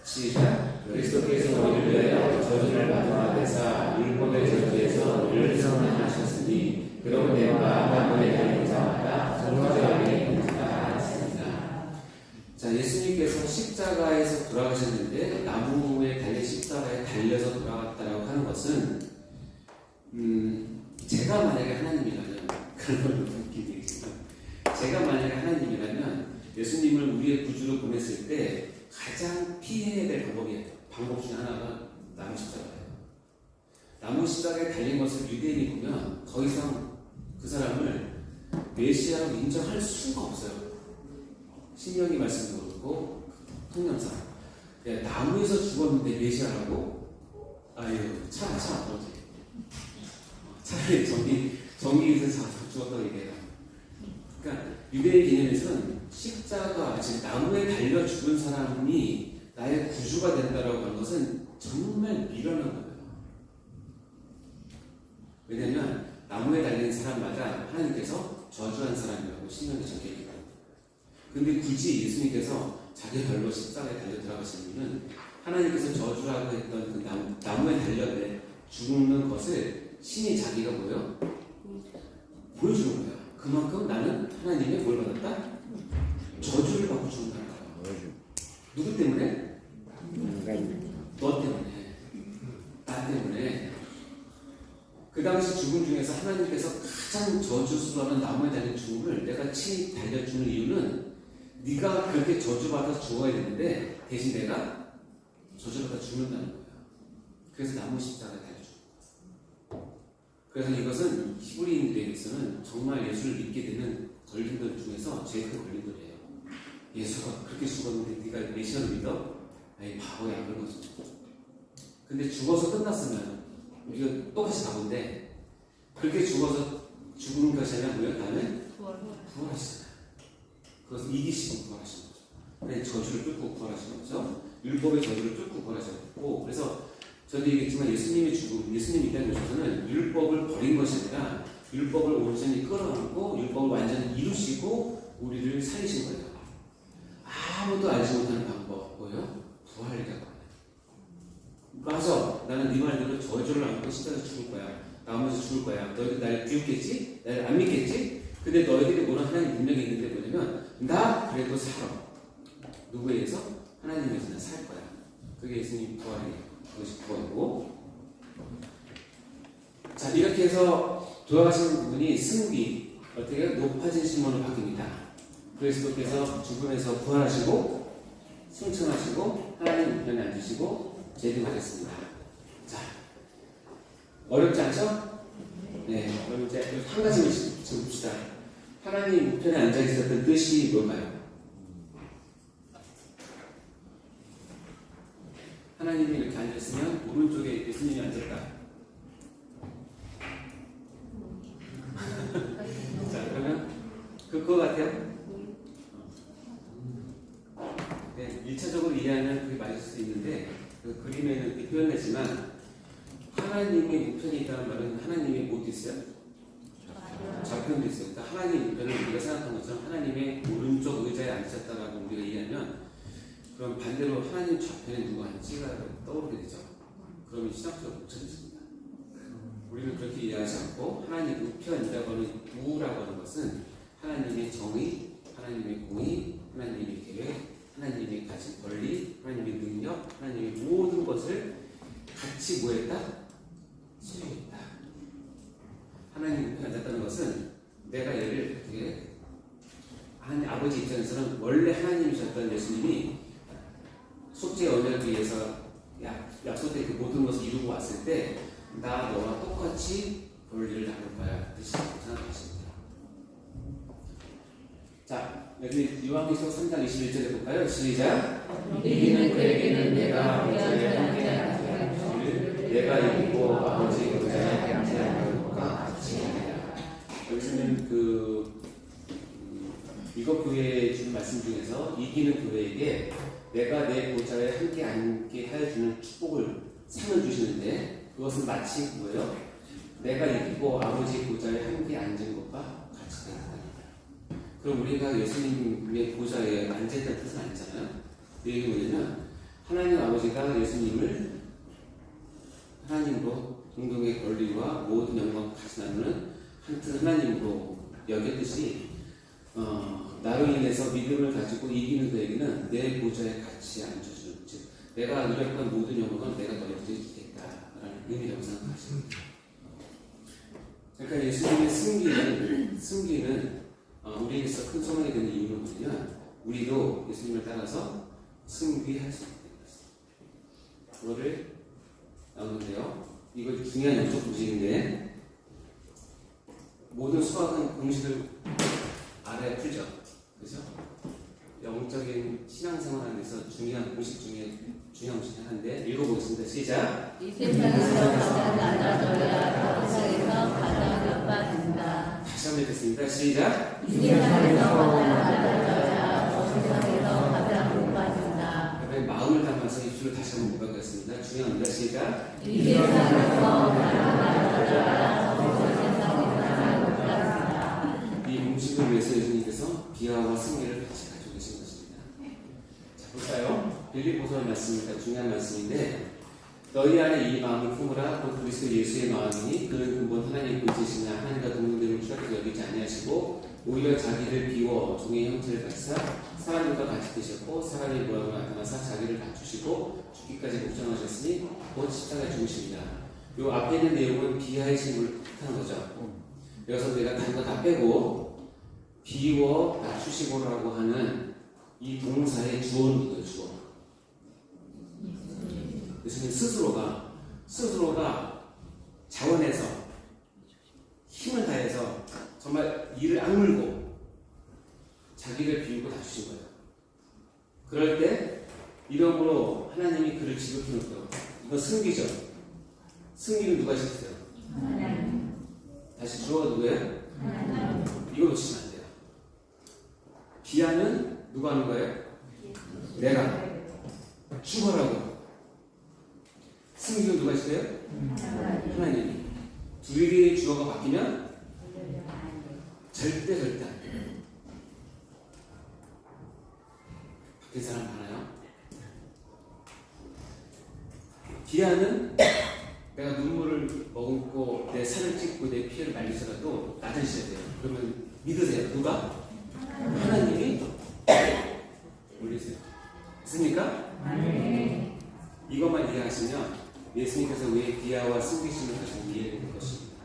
시작. 그리스도께서 우리를 위하여 저주를 받으라 되사 율법의 저주에서 우리를 선언하셨으니 그런 때와 나무에 달린 자마다 저주하게 있는 자가 있습니다. 자, 예수님께서 십자가에서 돌아가셨는데 나무에 달린 십자가에 달려서 돌아갔다라고 하는 것은 제가 만약에 하나님이라면 그런 걸 느끼겠지만 제가 만약에 하나님이라면 예수님을 우리의 구주로 보냈을 때 가장 피해야 될 방법 중에 하나가 나무 십자가예요. 나무 십자가에 달린 것을 유대인이 보면 더 이상 그 사람을 메시아로 인정할 수가 없어요. 신명기 말씀도 그렇고 통념상 나무에서 죽었는데 메시아라고? 아유 참 어떡하지? 차라리 정기에서 죽었다고 얘기해요. 그러니까 유대의 개념에서는 십자가, 즉 나무에 달려 죽은 사람이 나의 구주가 된다라고 하는 것은 정말 미련한 거예요. 왜냐하면 나무에 달린 사람마다 하나님께서 저주한 사람이라고 신명기에 적혀있기 때문에. 근데 굳이 예수님께서 자기 별로 십자가에 달려 들어가신 이유는 하나님께서 저주라고 했던 그 나무에 달려 죽는 것을 신이 자기가 뭐예요? 보여주는 거예요. 그만큼 나는 하나님의 뭘 받았다? 저주를 받고 죽는다는 거예요. 누구 때문에? 너 때문에. 나 때문에. 그 당시 죽음 중에서 하나님께서 가장 저주스러운 나무에 달린 죽음을 내가 친히 달려주는 이유는 네가 그렇게 저주받아서 죽어야 되는데 대신 내가 저주받아 죽는다는 거예요. 그래서 나무 십자가에 달려주는 거예요. 그래서 이것은 히브리인들에게서는 정말 예수를 믿게 되는 걸림돌 중에서 제일 큰 걸림돌이에요. 예수가 그렇게 죽었는데 네가 메시아를 믿어? 아이 바보야 그런 거죠. 근데 죽어서 끝났으면 우리가 똑같이 바본데 그렇게 죽어서 죽은 것이 아니라 뭐예요? 다음에 부활하시잖아요. 그것은 이기시고 부활하신 거죠. 그래서 저주를 뚫고 부활하신 거죠. 율법의 저주를 뚫고 부활하셨고, 그래서 저도 얘기했지만 예수님의 죽음, 예수님 입장에 오셔서는 율법을 버린 것이 아니라 율법을 온전히 끌어안고 율법을 완전히 이루시고 우리를 살리신 거예요. 아무도 알지 못하는 방법 뭐예요? 부활이라고 합니다. 맞아, 나는 네 말대로 저주를 안고 십자가에 죽을 거야. 나오면서 죽을 거야. 너희들 날 비웃겠지? 나를 안 믿겠지? 근데 너희들이 원하는 하나님 분명히 있는데 뭐냐면 나 그래도 살아. 누구에 의해서? 하나님에 의해서 난 살 거야. 그게 예수님 부활이에요. 그것이 구원이고. 자, 이렇게 해서 돌아가신 분이 승비, 어떻게 높아진 신문으로 바뀝니다. 그리스도께서 죽음에서 부활하시고 승천하시고 하나님 우편에 앉으시고 재림하셨습니다. 자, 어렵지 않죠? 네, 그럼 이제 한 가지만 지금 봅시다. 하나님 우편에 앉아 있었던 뜻이 뭘까요? 하나님이 이렇게 앉아있으면 오른쪽에 예수님이 앉았다. 자, 그러면 그거 같아요? 네, 1차적으로 이해하면 그게 맞을 수 있는데 그 그림에는 이렇게 표현했지만 하나님의 우편이 있다는 말은 하나님이 못 있어요? 좌편도 있어요. 그러니까 하나님 우편은 우리가 생각한 것처럼 하나님의 오른쪽 의자에 앉으셨다라고 우리가 이해하면 그럼 반대로 하나님 좌편에 누가 앉지가 떠오르게 되죠. 그러면 시작적으로 못 찾습니다. 우리는 그렇게 이해하지 않고 하나님 우편이라고 하는 우라고 하는 것은 하나님의 정의, 하나님의 공의, 하나님의 계획, 하나님이 가진 권리, 하나님의 능력, 하나님의 모든 것을 같이 뭐했다? 소유했다. 하나님 우편에 앉았다는 것은 내가 얘를 어떻게 하나님 아버지 입장에서는 원래 하나님이셨던 예수님이 속죄 언약을 위해서 약속된 그 모든 것을 이루고 왔을 때 나 너와 똑같이 권리를 나눌 거야 뜻이 생각하십니다. 자, 여기 요한계시록 3장 21절에 볼까요? 시작. 이기는 그에게는 내가 의자에 앉게 내가 이기고 아버지 의자에 앉는 것과 같이 하리라. 여기서는 이것 교회에 준 말씀 중에서 이기는 교회에게 내가 내 보좌에 함께 앉게 하여주는 축복을 상을 주시는데 그것은 마치 뭐예요? 내가 이기고 아버지 보좌에 함께 앉은 것과 같이 된다. 그럼 우리가 예수님의 보좌에 앉아있다는 뜻은 아니잖아요. 이 얘기 뭐냐면 하나님 아버지가 예수님을 하나님으로 동등의 권리와 모든 영광을 같이 나누는 한 하나님으로 여겼듯이 나로 인해서 믿음을 가지고 이기는 그에게는 내 보좌에 같이 앉아주는, 즉 내가 누렸던 모든 영광은 내가 너에게 주겠다라는 의미라고 생각하십니다. 그러니까 예수님의 승기는 우리에게서 큰 소망이 되는 이유는 뭐냐면 우리도 예수님을 따라서 승리할 수 있는 것입니다. 그거를 나오는데요. 이거 중요한 영적 공식인데 모든 수학은 공식을 알아야 풀죠. 그죠? 영적인 신앙생활 안에서 중요한 공식 중에 중요한 공식 하나인데 읽어보겠습니다. 시작. 이 세상에서 가장 낮아져야 세상에서 가장 높아진다. 다시 한번 읽겠습니다. 시작. 이 세상에서 가장 낮아져야 세상에서 가장 높아진다. 그다음에 마음을 담아서 입술을 다시 한번 읽어보겠습니다. 중요합니다. 시작. 이 세상에서 가장 낮아져야 세상에서 가장 높아진다. 이 공식을 위해서 예수님께서 비하와 승리를 같이 가지고 계신 것입니다. 자, 볼까요? 빌립보서 말씀입니다. 중요한 말씀인데 너희 안에 이 마음을 품으라. 곧 그리스도 예수의 마음이니 그는 근본 하나님 본체시나 하나님과 동등됨을 추락해서 여기지 아니하시고 오히려 자기를 비워 종의 형체를 갖사 사람들과 같이 되셨고 사람의 모양으로 나타나사 자기를 갖추시고 죽기까지 목전하셨으니 곧 십자가에 죽으십니다. 요 앞에 있는 내용은 비하의 신분을 뜻하는 거죠. 여기서 우리가 다른 거 다 빼고 비워 낮추시고라고 하는 이 동사의 주어는 주어. 예수님 스스로가 자원해서 힘을 다해서 정말 이를 악물고 자기를 비우고 낮추신 거예요. 그럴 때 이러므로 하나님이 그를 지극히 높여. 이거 승기죠. 승리는 누가 시켰어요? 다시 주어가 누구예요? 이거 놓치면 안 돼요. 비하는 누가 하는 거예요? 내가 죽어라고. 승리는 누가 시켜요? 하나님이. 둘이 주어가 바뀌면 절대 안 돼요. 바뀐 사람 많아요? 비하는 내가 눈물을 머금고 내 살을 찢고 내 피를 말리더라도 나대셔야 돼요. 그러면 믿으세요. 누가? 하나님이 올리세요. 있습니까? 이것만 이해하시면 예수님께서 왜 비하와 숨기심을 가지고 이해될 것입니다.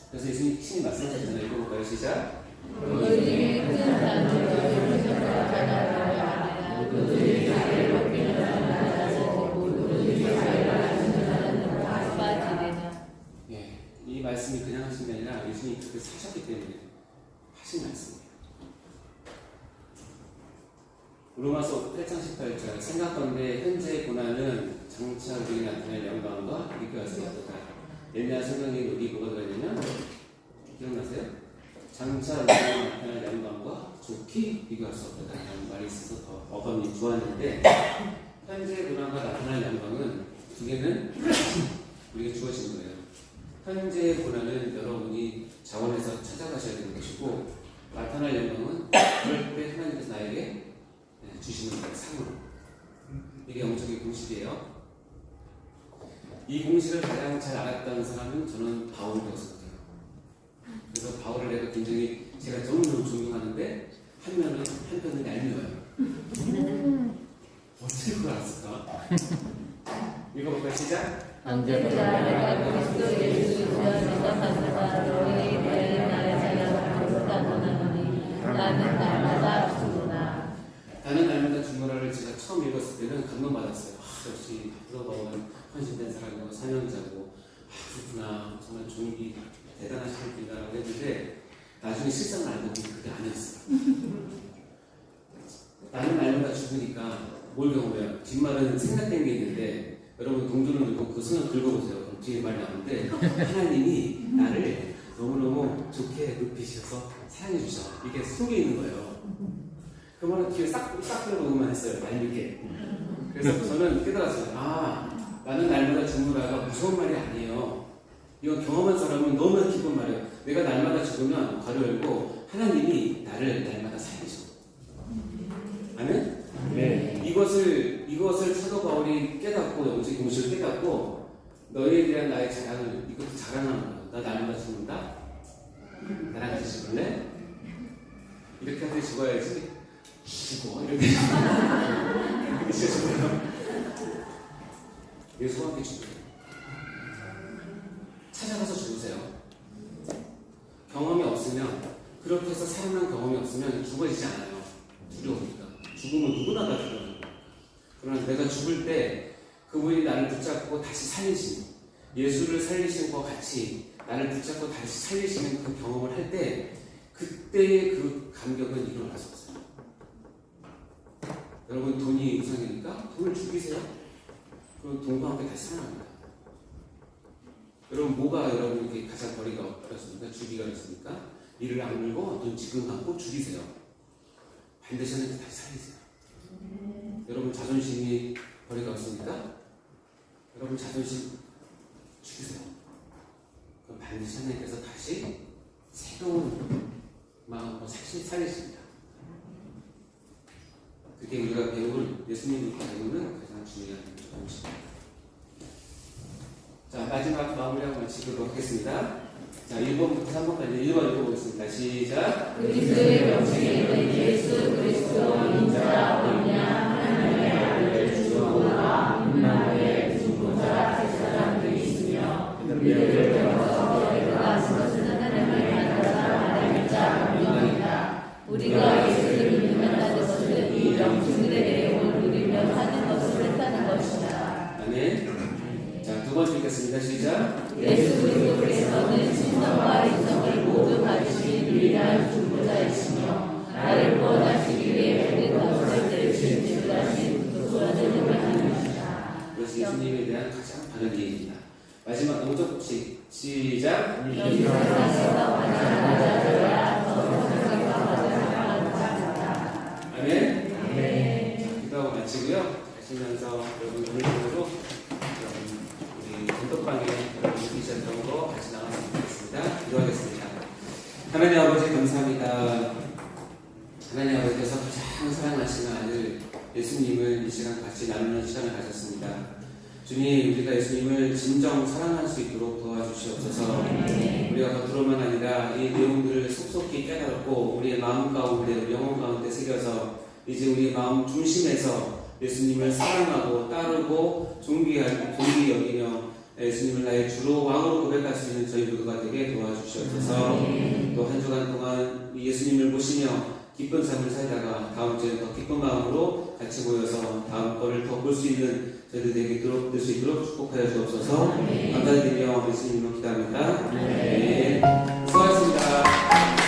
그래서 예수님 친히 말씀하셨잖아요. 읽어볼까요? 시작. 그들이 큰 단어를 전하라. 그들이 자기를 높이는 예, 이 말씀이 그냥 하신 게 아니라 예수님이 그렇게 사셨기 때문에 하신 말씀이에요. 로마서 8장 18절 생각건대 현재의 고난은 장차 우리에게 나타날 영광과 비교할 수 없다. 옛날 성경에 여기 뭐가 들어있냐면 기억나세요? 장차 우리에게 나타날 영광과 좋게 비교할 수 없다 라는 말이 있어서 더 어감이 좋았는데 현재의 고난과 나타날 영광은 두 개는 우리에게 주어진 거예요. 현재의 고난은 여러분이 자원해서 찾아가셔야 되는 것이고 나타날 영광은 그럴 때 하나님께서 나에게 주시는 상으로. 이게 영적인 공식이에요. 이 공식을 가장 잘 알았던 사람은 저는 바울이라고 생각해요. 그래서 바울을 내가 굉장히 제가 너무너무 존경하는데 한편은 얄미워요. 어떻게 그걸 알았을까? 읽어볼까요? 시작! 언제나 내가 그리스도 예수를 대적하다가 너희에 대해 나의 자랑을 못하노니 나는 날마다 죽으나. 나는 날마다 죽노라를 제가 처음 읽었을 때는 감동받았어요. 역시 바울은 헌신된 사람이고 사명자고 그렇구나. 정말 종이 대단하신 분이다라고 했는데 나중에 실상을 알고 보니 그게 아니었어요. 나는 날마다 죽으니까 뭘 경험해요? 뒷말은 생각된 게 있는데 여러분 동전을 들고 그 손을 긁어보세요. 그럼 뒤에 말이 나오는데 하나님이 나를 너무너무 좋게 높이셔서 사랑해 주셔. 이게 속에 있는 거예요. 그 말은 뒤에 싹 들어보기만 했어요. 얄밉게. 그래서 저는 깨달았어요. 나는 날마다 죽노라가 무서운 말이 아니에요. 이거 경험한 사람은 너무나 기쁜 말이에요. 내가 날마다 죽으면 괄호 열고 하나님이 나를 날마다 살리셔. 아멘? 네. 이것을 사도 바울이 깨닫고 영적 공식을 깨닫고 너희에 대한 나의 자랑을 이것도 자랑하는 거예요. 나 날마다 죽는다. 나랑 같이 죽을래? 이렇게 하더니 죽어야지. 죽어 이렇게 이렇게 죽어요. 예수와 함께 죽어요. 찾아가서 죽으세요. 경험이 없으면 그렇게 해서 살아난 경험이 없으면 죽어지지 않아요. 두려우니까. 죽으면 누구나 다 죽어요. 그러나 내가 죽을 때 그분이 나를 붙잡고 다시 살리신 예수를 살리신 것 같이 나를 붙잡고 다시 살리시는 그 경험을 할 때 그때의 그 감격은 일어날 수 없어요. 여러분 돈이 우상이니까 돈을 죽이세요. 그럼 돈과 함께 다시 살아납니다. 여러분 뭐가 여러분에게 가장 거리가 어렵습니까? 주기가 어렵습니까? 이를 악물고 돈 지금 갖고 죽이세요. 반드시 하나님께 다시 살리세요. 여러분 자존심이 거리가 없습니까? 여러분 자존심 죽이세요. 그럼 반드시 하나님께서 다시 새로운 마음으로 살리십니다. 그게 우리가 배우는 예수님이 배우는 가장 중요한 것입니다. 자, 마지막 마무리하고 마치도록 하겠습니다. 자, 1번부터 3번까지 1번 읽어보겠습니다. 시작. 그리스도의 명칭에 있는 예수 그리스도 인자 원냐 하나님의 아들 주와 임마누엘 중보자 제사장들이 있으며 이들을 배워서 그가 그것을 하나님을 만나다 말할 자 명령이다. 우리가 예수를 믿는다는 것은 이 명칭들에 대해 누리며 사는 것을 뜻하는 것이다. 아멘. 자, 두 번째 읽겠습니다. 시작. 예수 그리스도께서는 신성과 인성을 모두 가지신 유일한 중보자이시며 나를 구원하시기 위해 모든 것을 내주신 주라신 구원을 행하는 것이다. 이것이 예수님에 대한 가장 바른 이해입니다. 마지막 영접식 시작. 세상에서 완전하자야 더 아멘. 자, 기도하고 마치고요. 가시면서 여러분 오늘도 우리 단톡방에 여러분 느끼셨던 거 같이 나눴으면 좋겠습니다. 기도하겠습니다. 하나님 아버지 감사합니다. 하나님 아버지께서 가장 사랑하시는 아들 예수님을 이 시간 같이 나누는 시간을 가졌습니다. 주님, 우리가 예수님을 진정 사랑할 수 있도록 도와주시옵소서. 우리가 겉으로만 아니라 이 내용들을 속속히 깨달았고 우리의 마음 가운데, 영혼 가운데 새겨서 이제 우리 마음 중심에서 예수님을 사랑하고 따르고 존귀 여기며 예수님을 나의 주로 왕으로 고백할 수 있는 저희 모두가 되게 도와주시옵소서. 또 한 주간 동안 예수님을 모시며 기쁜 삶을 살다가 다음 주에 더 기쁜 마음으로 같이 모여서 다음 거를 더 볼 수 있는 저희들에게 될 수 있도록 축복하여 주옵소서. 감사드리며 예수님으로 기도합니다. 네. 수고하셨습니다.